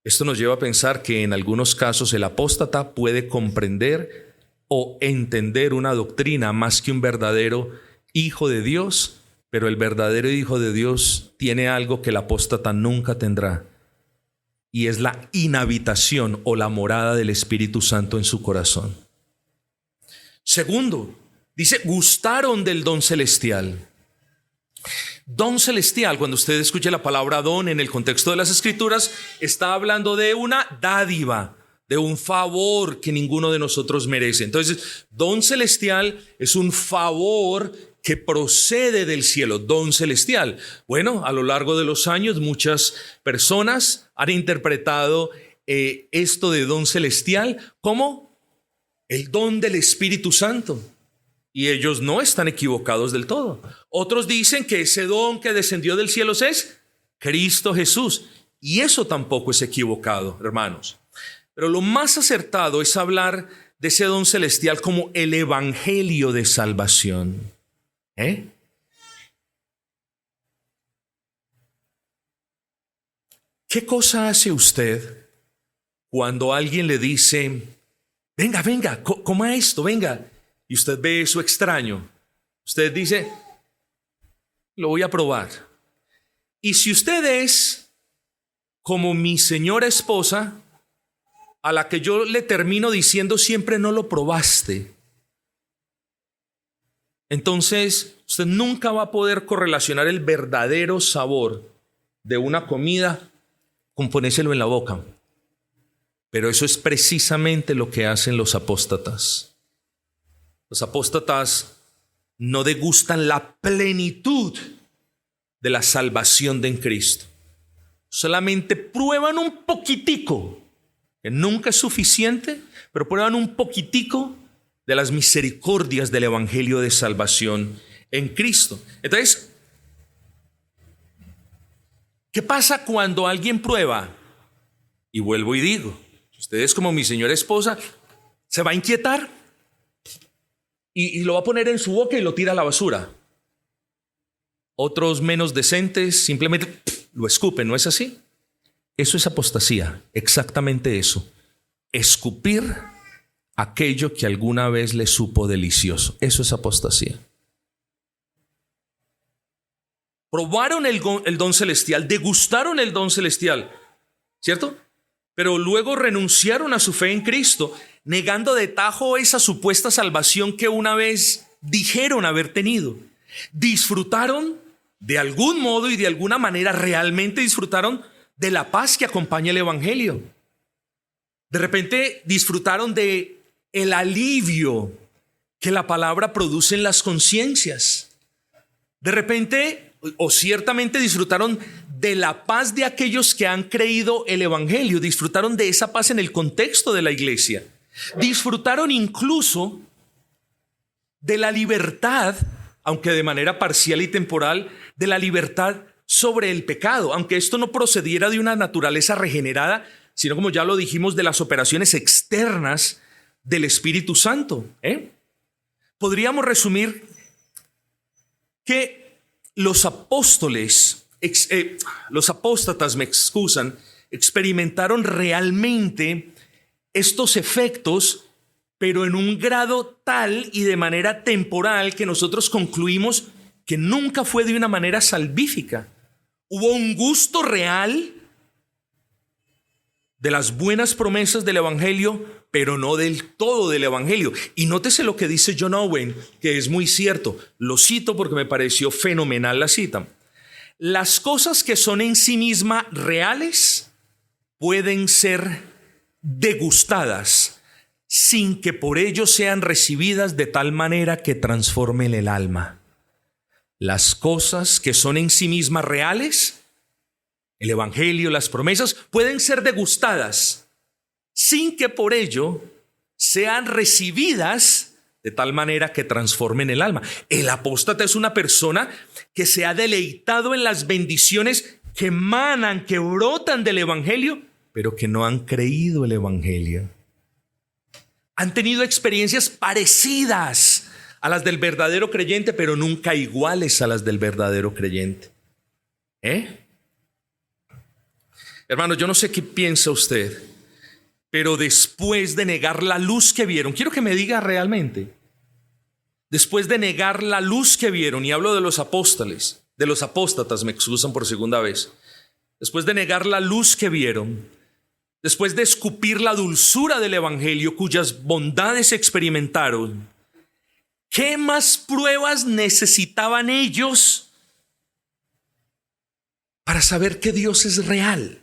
Esto nos lleva a pensar que en algunos casos el apóstata puede comprender o entender una doctrina más que un verdadero hijo de Dios, pero el verdadero hijo de Dios tiene algo que el apóstata nunca tendrá, y es la inhabitación o la morada del Espíritu Santo en su corazón. Segundo, dice, gustaron del don celestial. Don celestial, cuando usted escuche la palabra don en el contexto de las Escrituras, está hablando de una dádiva, de un favor que ninguno de nosotros merece. Entonces, don celestial es un favor que procede del cielo, don celestial. Bueno, a lo largo de los años muchas personas han interpretado esto de don celestial como el don del Espíritu Santo. Y ellos no están equivocados del todo. Otros dicen que ese don que descendió del cielo es Cristo Jesús. Y eso tampoco es equivocado, hermanos. Pero lo más acertado es hablar de ese don celestial como el evangelio de salvación. ¿Qué cosa hace usted cuando alguien le dice, venga, coma esto, venga? Y usted ve eso extraño. Usted dice, lo voy a probar. Y si usted es como mi señora esposa, a la que yo le termino diciendo siempre no lo probaste, entonces usted nunca va a poder correlacionar el verdadero sabor de una comida con ponérselo en la boca. Pero eso es precisamente lo que hacen los apóstatas. Los apóstatas no degustan la plenitud de la salvación en Cristo. Solamente prueban un poquitico, que nunca es suficiente, pero prueban un poquitico de las misericordias del evangelio de salvación en Cristo. Entonces, ¿qué pasa cuando alguien prueba? Y vuelvo y digo, ustedes como mi señora esposa, se va a inquietar. Y lo va a poner en su boca y lo tira a la basura. Otros menos decentes simplemente lo escupen, ¿no es así? Eso es apostasía, exactamente eso. Escupir aquello que alguna vez le supo delicioso. Eso es apostasía. Probaron el don celestial, degustaron el don celestial, ¿cierto? Pero luego renunciaron a su fe en Cristo, negando de tajo esa supuesta salvación que una vez dijeron haber tenido. Disfrutaron de algún modo y de alguna manera, realmente disfrutaron de la paz que acompaña el evangelio. De repente disfrutaron de el alivio que la palabra produce en las conciencias. De repente, o ciertamente disfrutaron de la paz de aquellos que han creído el evangelio. Disfrutaron de esa paz en el contexto de la iglesia. Disfrutaron incluso de la libertad, aunque de manera parcial y temporal, de la libertad sobre el pecado, aunque esto no procediera de una naturaleza regenerada, sino, como ya lo dijimos, de las operaciones externas del Espíritu Santo. Podríamos resumir que los apóstatas, experimentaron realmente estos efectos, pero en un grado tal y de manera temporal que nosotros concluimos que nunca fue de una manera salvífica. Hubo un gusto real de las buenas promesas del evangelio, pero no del todo del evangelio. Y nótese lo que dice John Owen, que es muy cierto. Lo cito porque me pareció fenomenal la cita. Las cosas que son en sí mismas reales pueden ser degustadas sin que por ello sean recibidas de tal manera que transformen el alma. Las cosas que son en sí mismas reales El Evangelio, las promesas pueden ser degustadas sin que por ello sean recibidas de tal manera que transformen el alma. El apóstata es una persona que se ha deleitado en las bendiciones que emanan, que brotan del Evangelio, pero que no han creído el Evangelio. Han tenido experiencias parecidas a las del verdadero creyente, pero nunca iguales a las del verdadero creyente. Hermano, yo no sé qué piensa usted, pero después de negar la luz que vieron, quiero que me diga realmente, después de negar la luz que vieron, y hablo de los apóstoles, de los apóstatas, me excusan por segunda vez, después de negar la luz que vieron, después de escupir la dulzura del Evangelio, cuyas bondades experimentaron, ¿qué más pruebas necesitaban ellos para saber que Dios es real?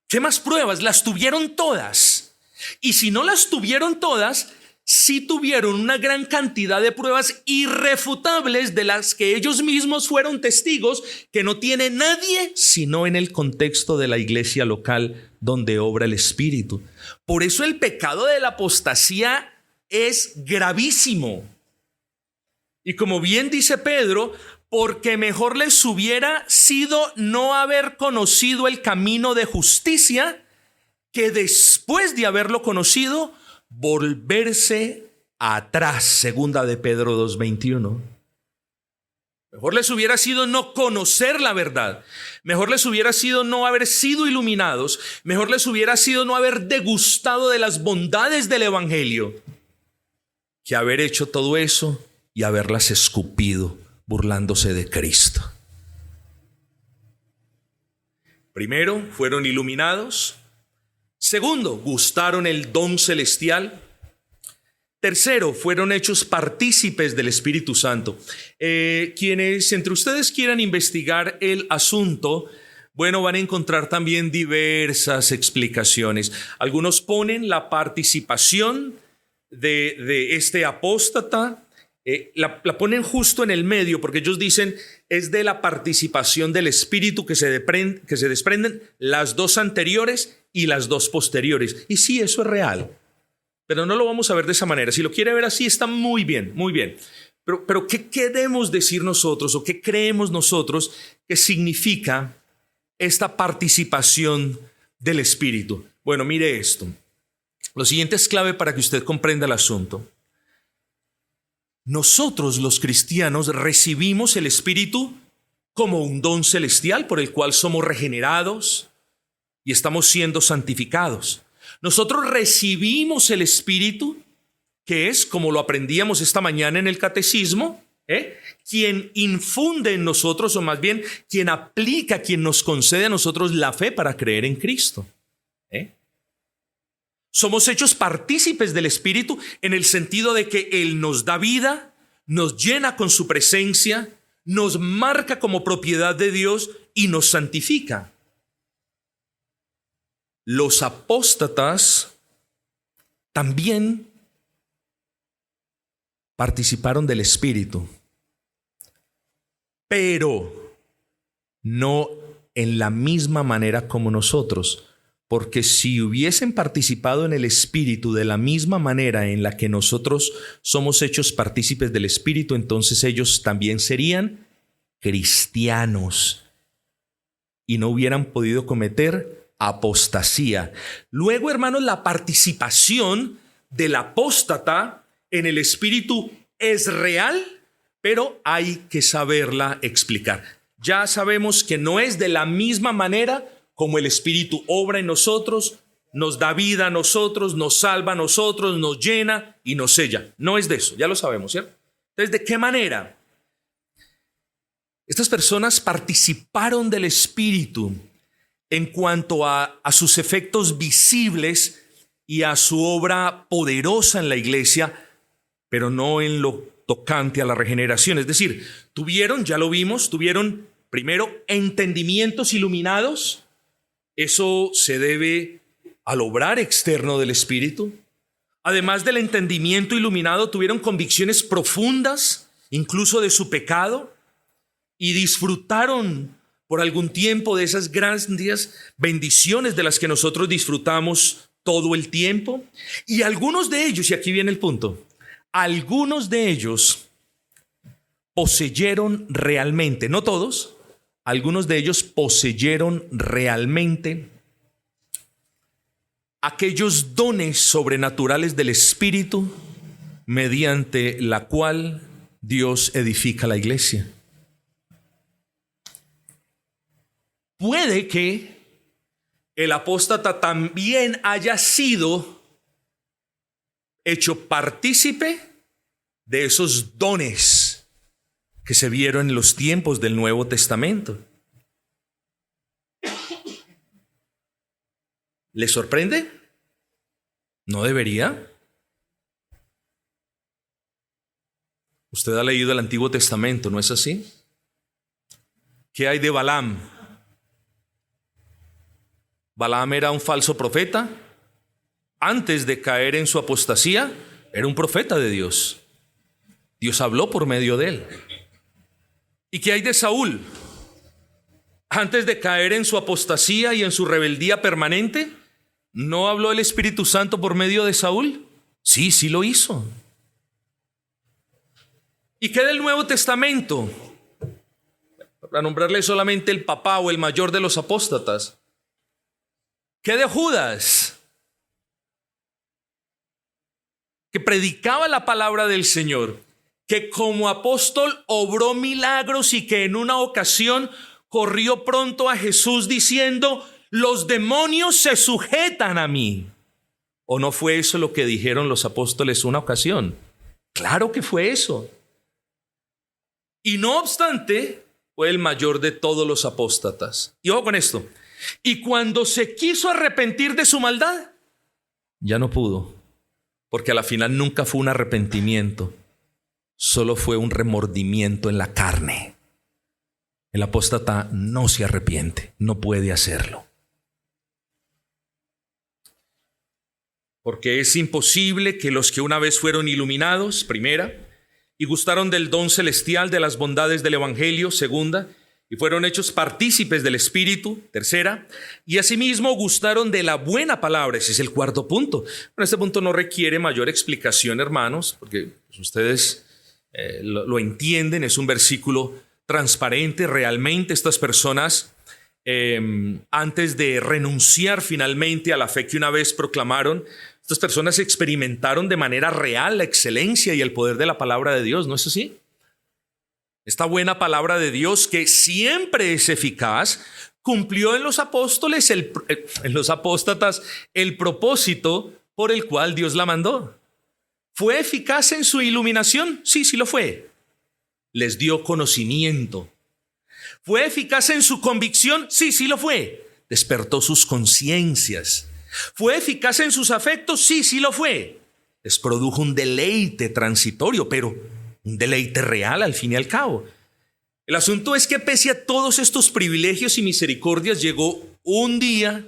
¿Qué más pruebas? Las tuvieron todas. Y si no las tuvieron todas, sí tuvieron una gran cantidad de pruebas irrefutables de las que ellos mismos fueron testigos, que no tiene nadie sino en el contexto de la iglesia local donde obra el Espíritu. Por eso el pecado de la apostasía es gravísimo. Y como bien dice Pedro, porque mejor les hubiera sido no haber conocido el camino de justicia, que después de haberlo conocido, volverse atrás. Segunda de Pedro 2:21. Mejor les hubiera sido no conocer la verdad. Mejor les hubiera sido no haber sido iluminados. Mejor les hubiera sido no haber degustado de las bondades del Evangelio, que haber hecho todo eso y haberlas escupido, burlándose de Cristo. Primero, fueron iluminados. Segundo, gustaron el don celestial. Tercero, fueron hechos partícipes del Espíritu Santo. Quienes entre ustedes quieran investigar el asunto, bueno, van a encontrar también diversas explicaciones. Algunos ponen la participación de este apóstata, la ponen justo en el medio, porque ellos dicen es de la participación del Espíritu que se desprenden las dos anteriores y las dos posteriores. Y sí, eso es real, pero no lo vamos a ver de esa manera. Si lo quiere ver así, está muy bien, muy bien. Pero ¿qué queremos decir nosotros o qué creemos nosotros que significa esta participación del Espíritu? Bueno, mire esto. Lo siguiente es clave para que usted comprenda el asunto. Nosotros los cristianos recibimos el Espíritu como un don celestial por el cual somos regenerados y estamos siendo santificados. Nosotros recibimos el Espíritu, que es, como lo aprendíamos esta mañana en el catecismo, quien infunde en nosotros, o más bien quien aplica, quien nos concede a nosotros la fe para creer en Cristo. Somos hechos partícipes del Espíritu en el sentido de que Él nos da vida, nos llena con su presencia, nos marca como propiedad de Dios y nos santifica. Los apóstatas también participaron del Espíritu, pero no en la misma manera como nosotros. Porque si hubiesen participado en el Espíritu de la misma manera en la que nosotros somos hechos partícipes del Espíritu, entonces ellos también serían cristianos y no hubieran podido cometer apostasía. Luego, hermanos, la participación del apóstata en el Espíritu es real, pero hay que saberla explicar. Ya sabemos que no es de la misma manera como el Espíritu obra en nosotros, nos da vida a nosotros, nos salva a nosotros, nos llena y nos sella. No es de eso, ya lo sabemos, ¿cierto? Entonces, ¿de qué manera? Estas personas participaron del Espíritu en cuanto a sus efectos visibles y a su obra poderosa en la iglesia, pero no en lo tocante a la regeneración. Es decir, ya lo vimos, tuvieron primero entendimientos iluminados. Eso se debe al obrar externo del Espíritu. Además del entendimiento iluminado, tuvieron convicciones profundas, incluso de su pecado, y disfrutaron por algún tiempo de esas grandes bendiciones de las que nosotros disfrutamos todo el tiempo. Y algunos de ellos, y aquí viene el punto, algunos de ellos poseyeron realmente, no todos, algunos de ellos poseyeron realmente aquellos dones sobrenaturales del Espíritu mediante la cual Dios edifica la iglesia. Puede que el apóstata también haya sido hecho partícipe de esos dones que se vieron en los tiempos del Nuevo Testamento. ¿Le sorprende? ¿No debería? Usted ha leído el Antiguo Testamento, ¿no es así? ¿Qué hay de Balaam? Balaam era un falso profeta. Antes de caer en su apostasía, era un profeta de Dios. Dios habló por medio de él. ¿Y qué hay de Saúl? Antes de caer en su apostasía y en su rebeldía permanente, ¿no habló el Espíritu Santo por medio de Saúl? Sí, sí lo hizo. ¿Y qué del Nuevo Testamento? Para nombrarle solamente el papá o el mayor de los apóstatas. ¿Qué de Judas? Que predicaba la palabra del Señor, que como apóstol obró milagros y que en una ocasión corrió pronto a Jesús diciendo: los demonios se sujetan a mí. ¿O no fue eso lo que dijeron los apóstoles una ocasión? Claro que fue eso. Y no obstante, fue el mayor de todos los apóstatas. Y ojo con esto. Y cuando se quiso arrepentir de su maldad, ya no pudo. Porque a la final nunca fue un arrepentimiento. Solo fue un remordimiento en la carne. El apóstata no se arrepiente, no puede hacerlo. Porque es imposible que los que una vez fueron iluminados, primera, y gustaron del don celestial de las bondades del Evangelio, segunda, y fueron hechos partícipes del Espíritu, tercera, y asimismo gustaron de la buena palabra, ese es el cuarto punto. Bueno, este punto no requiere mayor explicación, hermanos, porque pues, ustedes lo entienden, es un versículo transparente. Realmente estas personas, antes de renunciar finalmente a la fe que una vez proclamaron, estas personas experimentaron de manera real la excelencia y el poder de la palabra de Dios, ¿no es así? Esta buena palabra de Dios, que siempre es eficaz, cumplió en los apóstoles, en los apóstatas, el propósito por el cual Dios la mandó. ¿Fue eficaz en su iluminación? Sí, sí lo fue. Les dio conocimiento. ¿Fue eficaz en su convicción? Sí, sí lo fue. Despertó sus conciencias. ¿Fue eficaz en sus afectos? Sí, sí lo fue. Les produjo un deleite transitorio, pero un deleite real al fin y al cabo. El asunto es que pese a todos estos privilegios y misericordias, llegó un día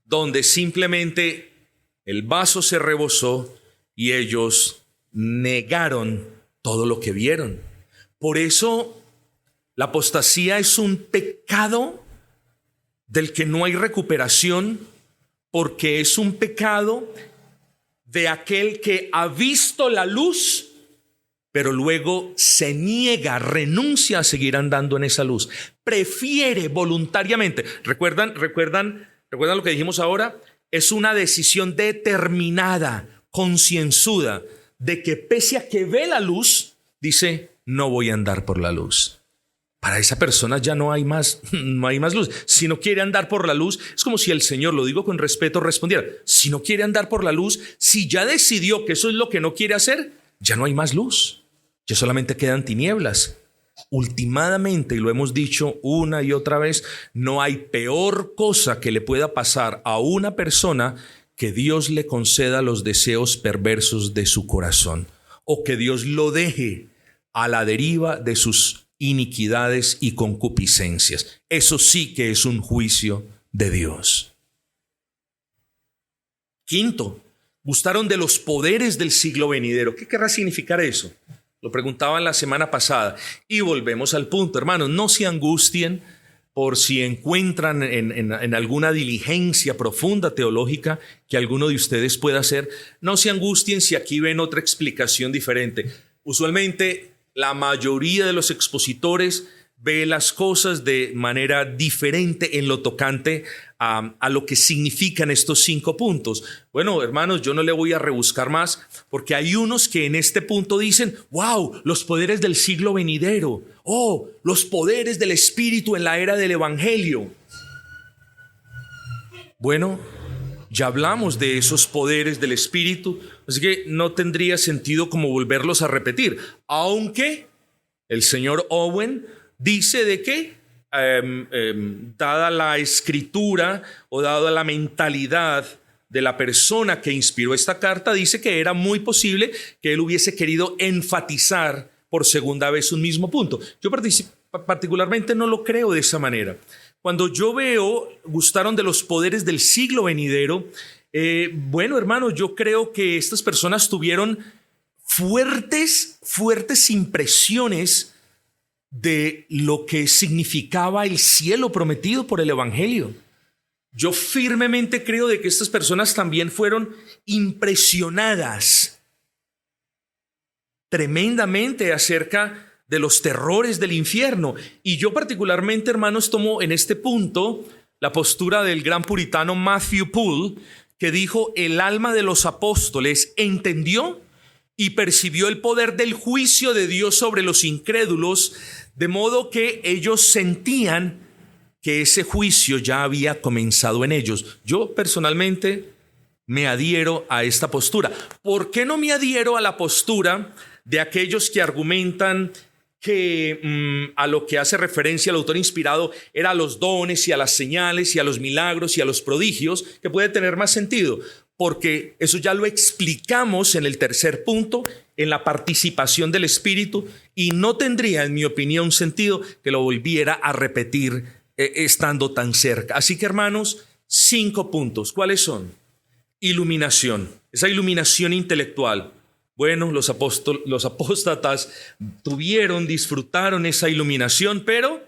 donde simplemente el vaso se rebosó y ellos negaron todo lo que vieron. Por eso la apostasía es un pecado del que no hay recuperación, porque es un pecado de aquel que ha visto la luz, pero luego se niega, renuncia a seguir andando en esa luz. Prefiere voluntariamente. ¿Recuerdan lo que dijimos ahora? Es una decisión determinada, concienzuda, de que pese a que ve la luz, dice: no voy a andar por la luz. Para esa persona ya no hay más luz. Si no quiere andar por la luz, es como si el Señor, lo digo con respeto, respondiera: si no quiere andar por la luz, si ya decidió que eso es lo que no quiere hacer, ya no hay más luz. Ya solamente quedan tinieblas. Últimamente, y lo hemos dicho una y otra vez, no hay peor cosa que le pueda pasar a una persona que Dios le conceda los deseos perversos de su corazón, o que Dios lo deje a la deriva de sus iniquidades y concupiscencias. Eso sí que es un juicio de Dios. Quinto, gustaron de los poderes del siglo venidero. ¿Qué querrá significar eso? Lo preguntaban la semana pasada y volvemos al punto, hermanos. No se angustien, por si encuentran en alguna diligencia profunda teológica que alguno de ustedes pueda hacer, no se angustien si aquí ven otra explicación diferente. Usualmente la mayoría de los expositores ve las cosas de manera diferente en lo tocante a lo que significan estos 5 puntos. Bueno, hermanos, yo no le voy a rebuscar más, porque hay unos que en este punto dicen, wow, los poderes del siglo venidero, los poderes del Espíritu en la era del Evangelio. Bueno, ya hablamos de esos poderes del Espíritu, así que no tendría sentido como volverlos a repetir, aunque el señor Owen dice de que dada la escritura o dada la mentalidad de la persona que inspiró esta carta, dice que era muy posible que él hubiese querido enfatizar por segunda vez un mismo punto. Yo particularmente no lo creo de esa manera. Cuando yo veo, gustaron de los poderes del siglo venidero, bueno, hermanos, yo creo que estas personas tuvieron fuertes impresiones de lo que significaba el cielo prometido por el Evangelio. Yo firmemente creo de que estas personas también fueron impresionadas tremendamente acerca de los terrores del infierno. Y yo particularmente, hermanos, tomo en este punto la postura del gran puritano Matthew Poole, que dijo: el alma de los apóstoles entendió y percibió el poder del juicio de Dios sobre los incrédulos, de modo que ellos sentían que ese juicio ya había comenzado en ellos. Yo personalmente me adhiero a esta postura. ¿Por qué no me adhiero a la postura de aquellos que argumentan que a lo que hace referencia el autor inspirado era a los dones y a las señales y a los milagros y a los prodigios, que puede tener más sentido? Porque eso ya lo explicamos en el tercer punto, en la participación del Espíritu, y no tendría, en mi opinión, sentido que lo volviera a repetir estando tan cerca. Así que, hermanos, 5 puntos. ¿Cuáles son? Iluminación, esa iluminación intelectual. Bueno, los apóstatas disfrutaron esa iluminación, pero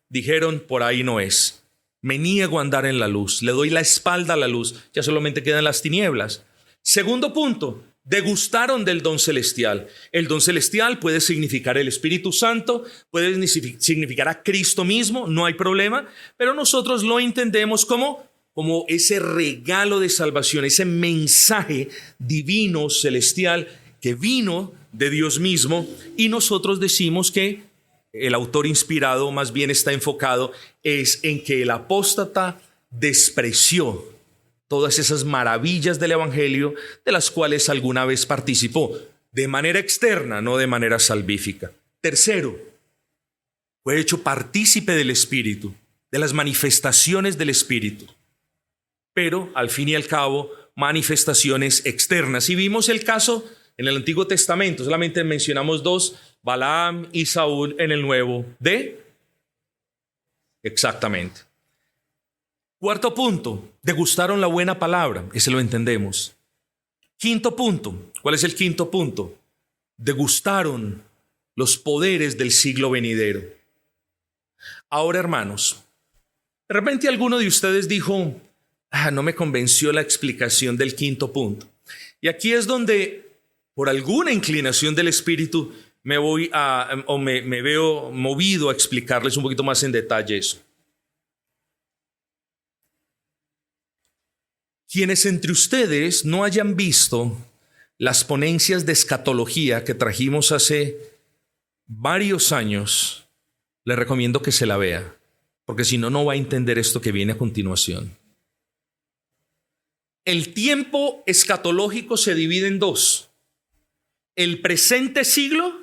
dijeron: por ahí no es. Me niego a andar en la luz, le doy la espalda a la luz, ya solamente quedan las tinieblas. Segundo punto, degustaron del don celestial. El don celestial puede significar el Espíritu Santo, puede significar a Cristo mismo, no hay problema, pero nosotros lo entendemos como ese regalo de salvación, ese mensaje divino celestial que vino de Dios mismo, y nosotros decimos que el autor inspirado más bien está enfocado es en que el apóstata despreció todas esas maravillas del Evangelio de las cuales alguna vez participó, de manera externa, no de manera salvífica. Tercero, fue hecho partícipe del Espíritu, de las manifestaciones del Espíritu, pero al fin y al cabo manifestaciones externas. Y vimos el caso en el Antiguo Testamento, solamente mencionamos 2, Balaam y Saúl. En el Nuevo, exactamente. Cuarto punto, degustaron la buena palabra, ese lo entendemos. Quinto punto, ¿cuál es el quinto punto? Degustaron los poderes del siglo venidero. Ahora, hermanos, de repente alguno de ustedes dijo: no me convenció la explicación del quinto punto. Y aquí es donde, por alguna inclinación del Espíritu, me veo movido a explicarles un poquito más en detalle eso. Quienes entre ustedes no hayan visto las ponencias de escatología que trajimos hace varios años, les recomiendo que se la vea, porque si no, no va a entender esto que viene a continuación. El tiempo escatológico se divide en 2: el presente siglo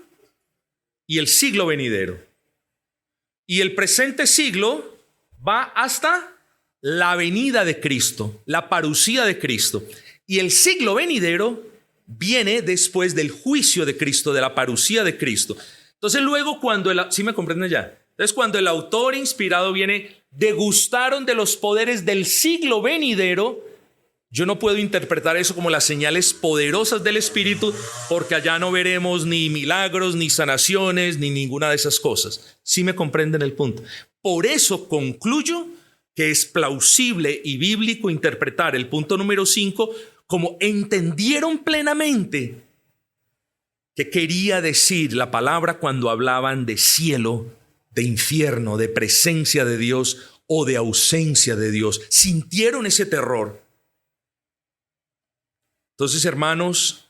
y el siglo venidero. Y el presente siglo va hasta la venida de Cristo, la parusía de Cristo. Y el siglo venidero viene después del juicio de Cristo, de la parusía de Cristo. Entonces luego ¿sí me comprenden ya? Entonces cuando el autor inspirado viene: degustaron de los poderes del siglo venidero, Yo no puedo interpretar eso como las señales poderosas del Espíritu, porque allá no veremos ni milagros, ni sanaciones, ni ninguna de esas cosas. ¿Sí me comprenden el punto? Por eso concluyo que es plausible y bíblico interpretar el punto número 5 como entendieron plenamente qué quería decir la palabra cuando hablaban de cielo, de infierno, de presencia de Dios o de ausencia de Dios. Sintieron ese terror. Entonces, hermanos,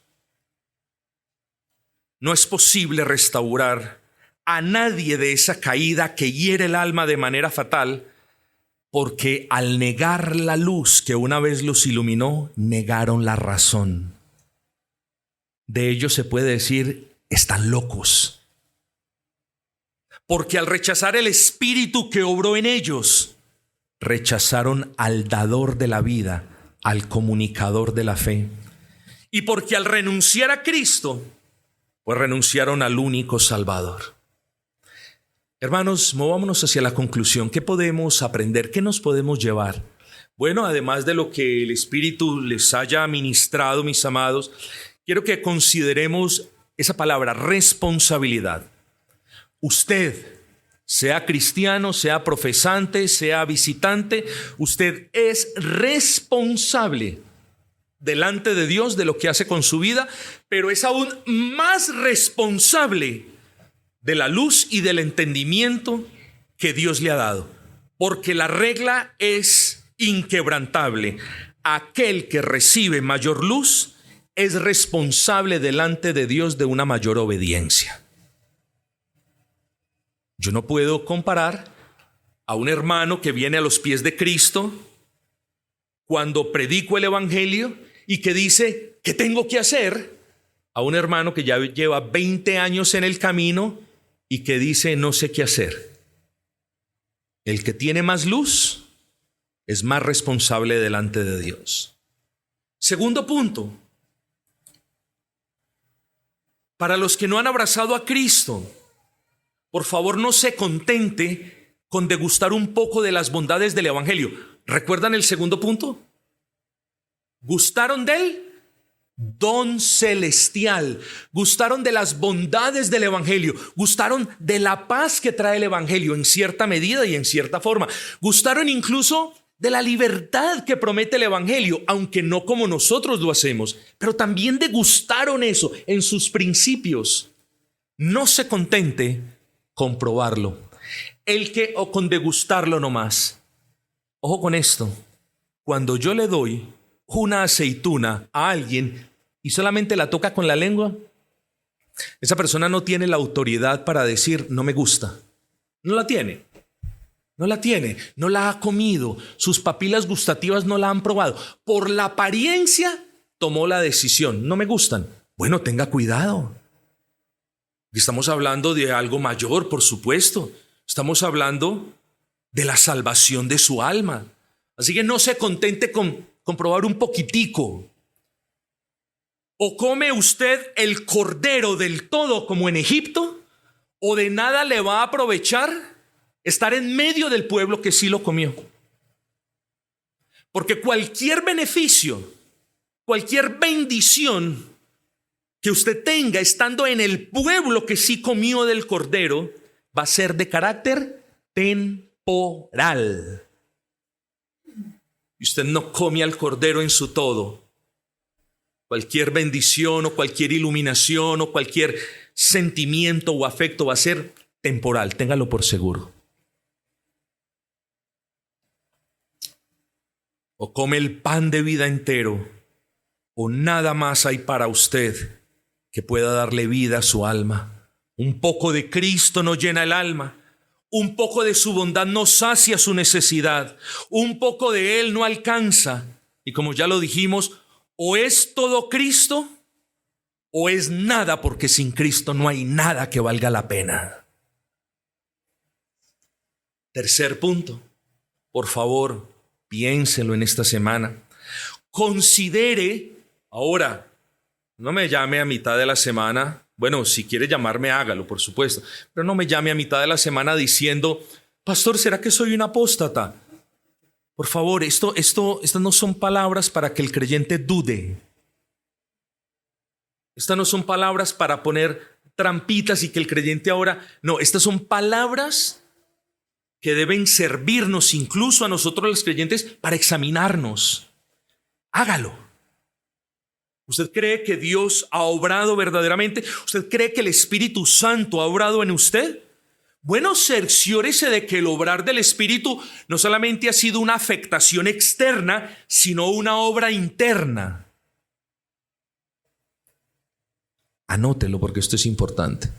no es posible restaurar a nadie de esa caída que hiere el alma de manera fatal, porque al negar la luz que una vez los iluminó, negaron la razón. De ellos se puede decir, están locos. Porque al rechazar el Espíritu que obró en ellos, rechazaron al dador de la vida, al comunicador de la fe. Y porque al renunciar a Cristo, pues renunciaron al único Salvador. Hermanos, movámonos hacia la conclusión. ¿Qué podemos aprender? ¿Qué nos podemos llevar? Bueno, además de lo que el Espíritu les haya ministrado, mis amados, quiero que consideremos esa palabra, responsabilidad. Usted, sea cristiano, sea profesante, sea visitante, usted es responsable delante de Dios de lo que hace con su vida, pero es aún más responsable de la luz y del entendimiento que Dios le ha dado, porque la regla es inquebrantable. Aquel que recibe mayor luz es responsable delante de Dios de una mayor obediencia. Yo no puedo comparar a un hermano que viene a los pies de Cristo cuando predico el evangelio y que dice, ¿qué tengo que hacer? A un hermano que ya lleva 20 años en el camino y que dice, no sé qué hacer. El que tiene más luz es más responsable delante de Dios. Segundo punto, para los que no han abrazado a Cristo, por favor no se contente con degustar un poco de las bondades del evangelio. ¿Recuerdan el segundo punto? Gustaron del don celestial, gustaron de las bondades del evangelio, gustaron de la paz que trae el evangelio en cierta medida y en cierta forma, gustaron incluso de la libertad que promete el evangelio, aunque no como nosotros lo hacemos, pero también degustaron eso en sus principios. No se contente con probarlo, o con degustarlo nomás. Ojo con esto, cuando yo le doy una aceituna a alguien y solamente la toca con la lengua, esa persona no tiene la autoridad para decir no me gusta. No la tiene, no la ha comido, sus papilas gustativas no la han probado. Por la apariencia tomó la decisión, no me gustan. Bueno, tenga cuidado. Estamos hablando de algo mayor, por supuesto. Estamos hablando de la salvación de su alma. Así que no se contente con probar un poquitico. O come usted el cordero del todo como en Egipto, o de nada le va a aprovechar estar en medio del pueblo que sí lo comió. Porque cualquier beneficio, cualquier bendición que usted tenga estando en el pueblo que sí comió del cordero, va a ser de carácter temporal. Y usted no come al cordero en su todo. Cualquier bendición o cualquier iluminación o cualquier sentimiento o afecto va a ser temporal, téngalo por seguro. O come el pan de vida entero, o nada más hay para usted que pueda darle vida a su alma. Un poco de Cristo no llena el alma. Un poco de su bondad no sacia su necesidad. Un poco de Él no alcanza. Y como ya lo dijimos, o es todo Cristo o es nada, porque sin Cristo no hay nada que valga la pena. Tercer punto, por favor, piénselo en esta semana. Considere, ahora, no me llame a mitad de la semana. Bueno, si quiere llamarme, hágalo, por supuesto. Pero no me llame a mitad de la semana diciendo, pastor, ¿será que soy un apóstata? Por favor, estas no son palabras para que el creyente dude. Estas no son palabras para poner trampitas y que el creyente ahora... No, estas son palabras que deben servirnos incluso a nosotros los creyentes para examinarnos. Hágalo. ¿Usted cree que Dios ha obrado verdaderamente? ¿Usted cree que el Espíritu Santo ha obrado en usted? Bueno, cerciórese de que el obrar del Espíritu no solamente ha sido una afectación externa, sino una obra interna. Anótelo porque esto es importante.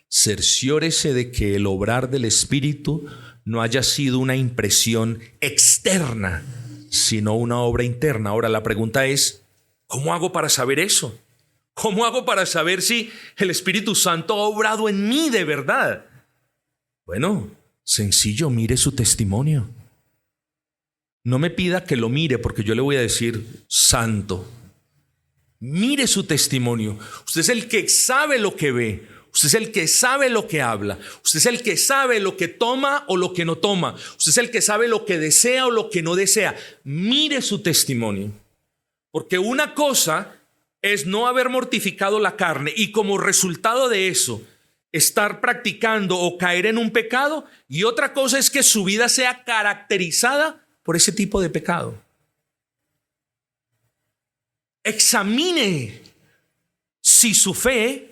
Cerciórese de que el obrar del Espíritu no haya sido una impresión externa, sino una obra interna. Ahora la pregunta es, ¿cómo hago para saber eso? ¿Cómo hago para saber si el Espíritu Santo ha obrado en mí de verdad? Bueno, sencillo, mire su testimonio. No me pida que lo mire porque yo le voy a decir santo. Mire su testimonio. Usted es el que sabe lo que ve. Usted es el que sabe lo que habla. Usted es el que sabe lo que toma o lo que no toma. Usted es el que sabe lo que desea o lo que no desea. Mire su testimonio. Porque una cosa es no haber mortificado la carne y como resultado de eso estar practicando o caer en un pecado, y otra cosa es que su vida sea caracterizada por ese tipo de pecado. Examine si su fe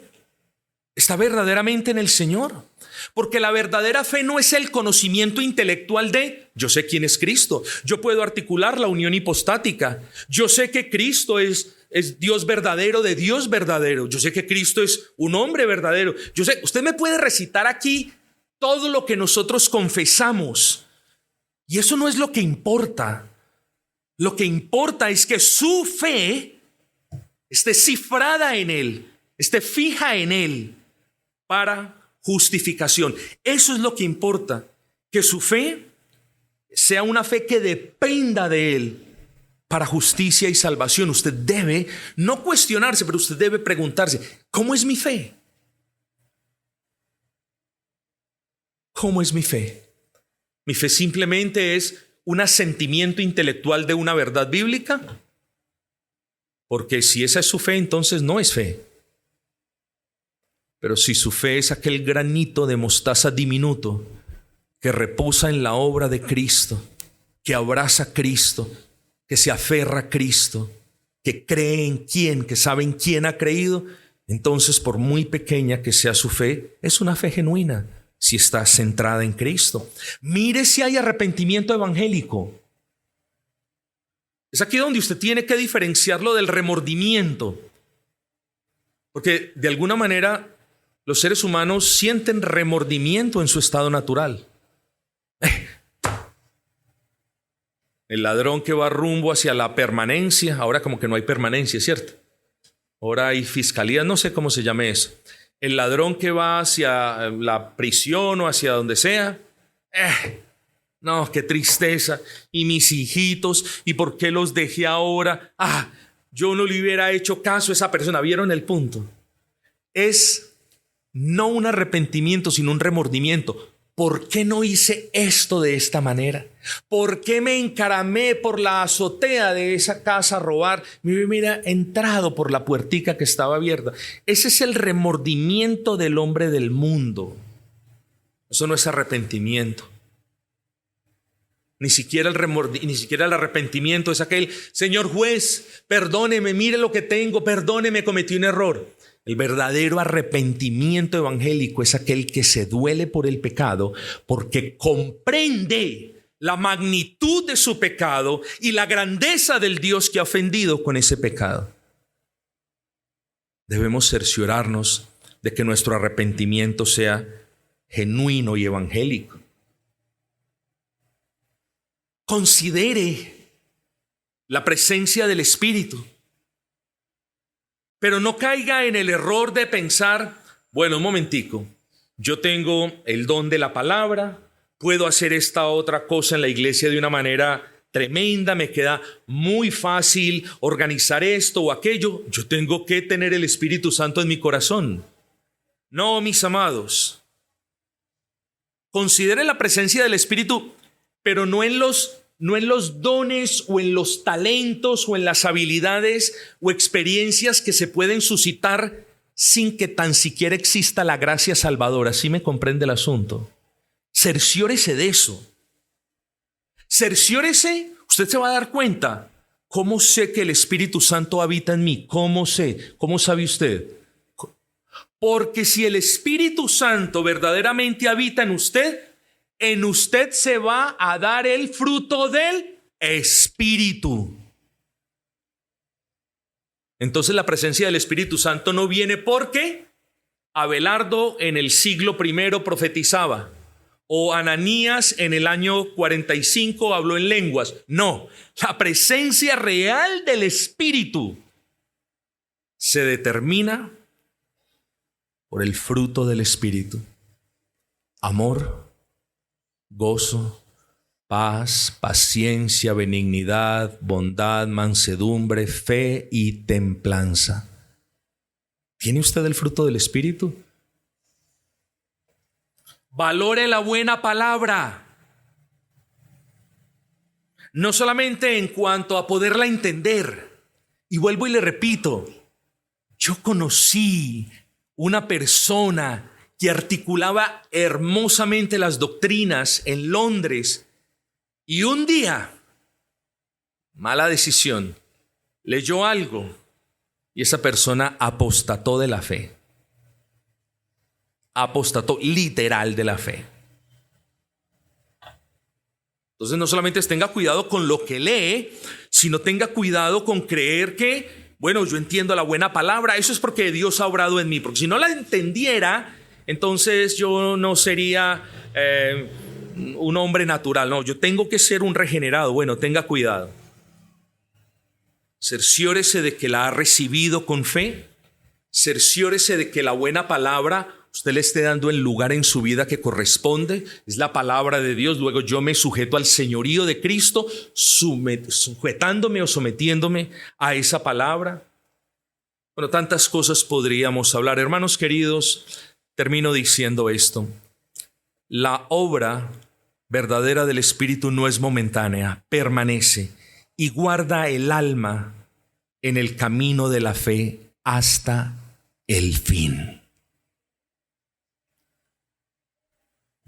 está verdaderamente en el Señor. Porque la verdadera fe no es el conocimiento intelectual de yo sé quién es Cristo, yo puedo articular la unión hipostática, yo sé que Cristo es Dios verdadero de Dios verdadero, yo sé que Cristo es un hombre verdadero, yo sé, usted me puede recitar aquí todo lo que nosotros confesamos y eso no es lo que importa. Lo que importa es que su fe esté cifrada en Él, esté fija en Él para justificación. Eso es lo que importa, que su fe sea una fe que dependa de Él para justicia y salvación. Usted debe no cuestionarse, pero usted debe preguntarse, ¿cómo es mi fe? ¿Cómo es mi fe? ¿Mi fe simplemente es un asentimiento intelectual de una verdad bíblica? Porque si esa es su fe, entonces no es fe. Pero si su fe es aquel granito de mostaza diminuto que reposa en la obra de Cristo, que abraza a Cristo, que se aferra a Cristo, que cree en quién, que sabe en quién ha creído, entonces por muy pequeña que sea su fe, es una fe genuina si está centrada en Cristo. Mire si hay arrepentimiento evangélico. Es aquí donde usted tiene que diferenciarlo del remordimiento, porque de alguna manera los seres humanos sienten remordimiento en su estado natural. El ladrón que va rumbo hacia la permanencia, ahora como que no hay permanencia, ¿cierto? Ahora hay fiscalía, no sé cómo se llame eso. El ladrón que va hacia la prisión o hacia donde sea. No, qué tristeza. Y mis hijitos, ¿y por qué los dejé ahora? Yo no le hubiera hecho caso a esa persona. ¿Vieron el punto? Es no un arrepentimiento, sino un remordimiento. ¿Por qué no hice esto de esta manera? ¿Por qué me encaramé por la azotea de esa casa a robar? Me hubiera entrado por la puertica que estaba abierta. Ese es el remordimiento del hombre del mundo. Eso no es arrepentimiento. Ni siquiera el arrepentimiento es aquel, Señor juez, perdóneme, mire lo que tengo, perdóneme, cometí un error. El verdadero arrepentimiento evangélico es aquel que se duele por el pecado porque comprende la magnitud de su pecado y la grandeza del Dios que ha ofendido con ese pecado. Debemos cerciorarnos de que nuestro arrepentimiento sea genuino y evangélico. Considere la presencia del Espíritu. Pero no caiga en el error de pensar, bueno, un momentico, yo tengo el don de la palabra, puedo hacer esta otra cosa en la iglesia de una manera tremenda, me queda muy fácil organizar esto o aquello, yo tengo que tener el Espíritu Santo en mi corazón. No, mis amados, considere la presencia del Espíritu, pero no en los no en los dones o en los talentos o en las habilidades o experiencias que se pueden suscitar sin que tan siquiera exista la gracia salvadora. ¿Sí me comprende el asunto? Cerciórese de eso. Cerciórese, usted se va a dar cuenta. ¿Cómo sé que el Espíritu Santo habita en mí? ¿Cómo sé? ¿Cómo sabe usted? Porque si el Espíritu Santo verdaderamente habita en usted se va a dar el fruto del Espíritu. Entonces la presencia del Espíritu Santo no viene porque Abelardo en el siglo I profetizaba, o Ananías en el año 45 habló en lenguas. No, la presencia real del Espíritu se determina por el fruto del Espíritu: amor, gozo, paz, paciencia, benignidad, bondad, mansedumbre, fe y templanza. ¿Tiene usted el fruto del Espíritu? Valore la buena palabra, no solamente en cuanto a poderla entender. Y vuelvo y le repito, yo conocí una persona que articulaba hermosamente las doctrinas en Londres, y un día, mala decisión, leyó algo y esa persona apostató de la fe. Apostató literal de la fe. Entonces no solamente tenga cuidado con lo que lee, sino tenga cuidado con creer que, bueno, yo entiendo la buena palabra, eso es porque Dios ha obrado en mí, porque si no la entendiera, entonces yo no sería un hombre natural. No, yo tengo que ser un regenerado. Bueno, tenga cuidado. Cerciórese de que la ha recibido con fe. Cerciórese de que la buena palabra usted le esté dando el lugar en su vida que corresponde. Es la palabra de Dios. Luego yo me sujeto al señorío de Cristo, sujetándome o sometiéndome a esa palabra. Bueno, tantas cosas podríamos hablar. Hermanos queridos, termino diciendo esto. La obra verdadera del Espíritu no es momentánea, permanece y guarda el alma en el camino de la fe hasta el fin.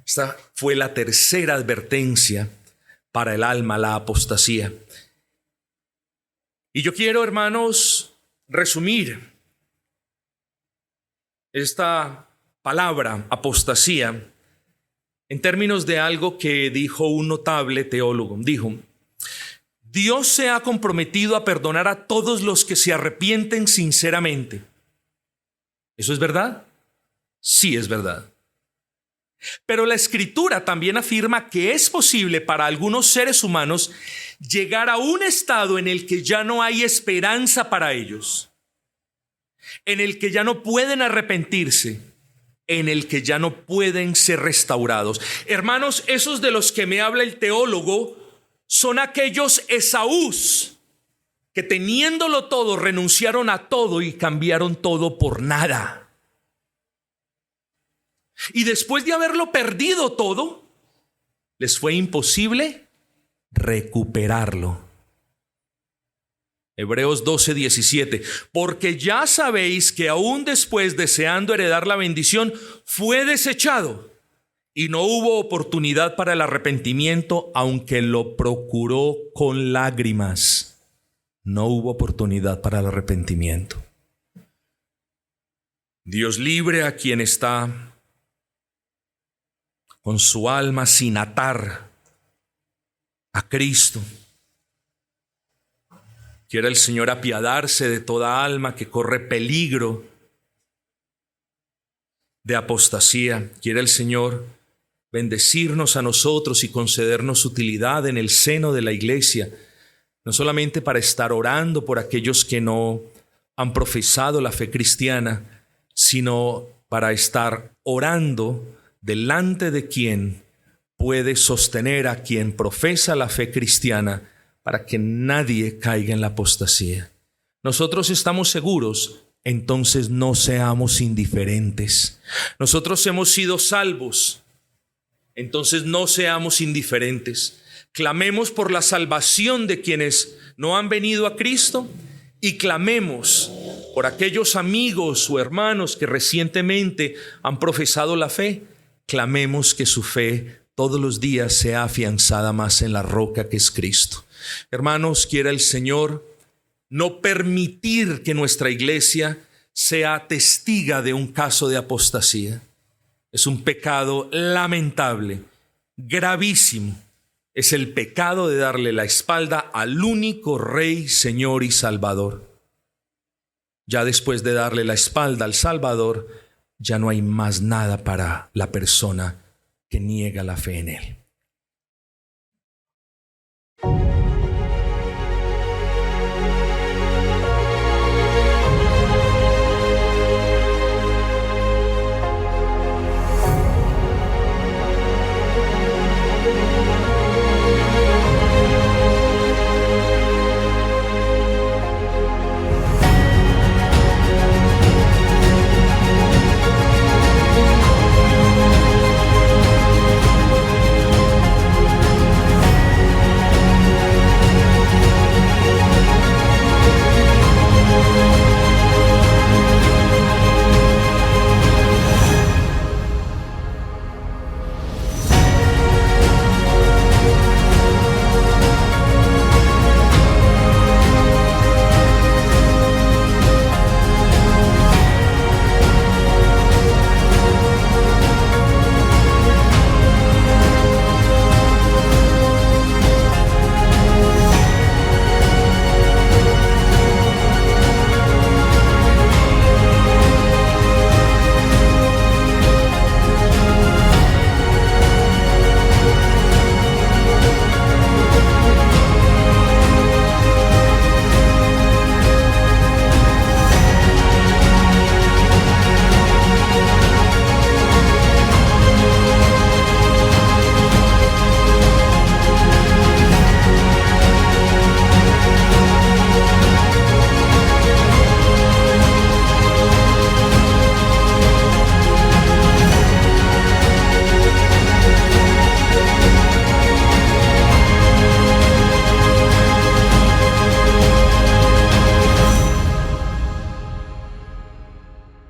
Esta fue la tercera advertencia para el alma, la apostasía. Y yo quiero, hermanos, resumir esta palabra, apostasía, en términos de algo que dijo un notable teólogo. Dijo: Dios se ha comprometido a perdonar a todos los que se arrepienten sinceramente. ¿Eso es verdad? Sí, es verdad. Pero la Escritura también afirma que es posible para algunos seres humanos llegar a un estado en el que ya no hay esperanza para ellos, en el que ya no pueden arrepentirse, en el que ya no pueden ser restaurados. Hermanos, esos de los que me habla el teólogo son aquellos Esaús que, teniéndolo todo, renunciaron a todo y cambiaron todo por nada. Y después de haberlo perdido todo, les fue imposible recuperarlo. Hebreos 12:17. Porque ya sabéis que aún después, deseando heredar la bendición, fue desechado y no hubo oportunidad para el arrepentimiento, aunque lo procuró con lágrimas. No hubo oportunidad para el arrepentimiento. Dios libre a quien está con su alma sin atar a Cristo. Quiera el Señor apiadarse de toda alma que corre peligro de apostasía. Quiera el Señor bendecirnos a nosotros y concedernos utilidad en el seno de la iglesia, no solamente para estar orando por aquellos que no han profesado la fe cristiana, sino para estar orando delante de quien puede sostener a quien profesa la fe cristiana, para que nadie caiga en la apostasía. Nosotros estamos seguros, entonces no seamos indiferentes. Nosotros hemos sido salvos, entonces no seamos indiferentes. Clamemos por la salvación de quienes no han venido a Cristo y clamemos por aquellos amigos o hermanos que recientemente han profesado la fe. Clamemos que su fe todos los días sea afianzada más en la roca que es Cristo. Hermanos, quiera el Señor no permitir que nuestra iglesia sea testiga de un caso de apostasía. Es un pecado lamentable, gravísimo. Es el pecado de darle la espalda al único Rey, Señor y Salvador. Ya después de darle la espalda al Salvador, ya no hay más nada para la persona que niega la fe en Él.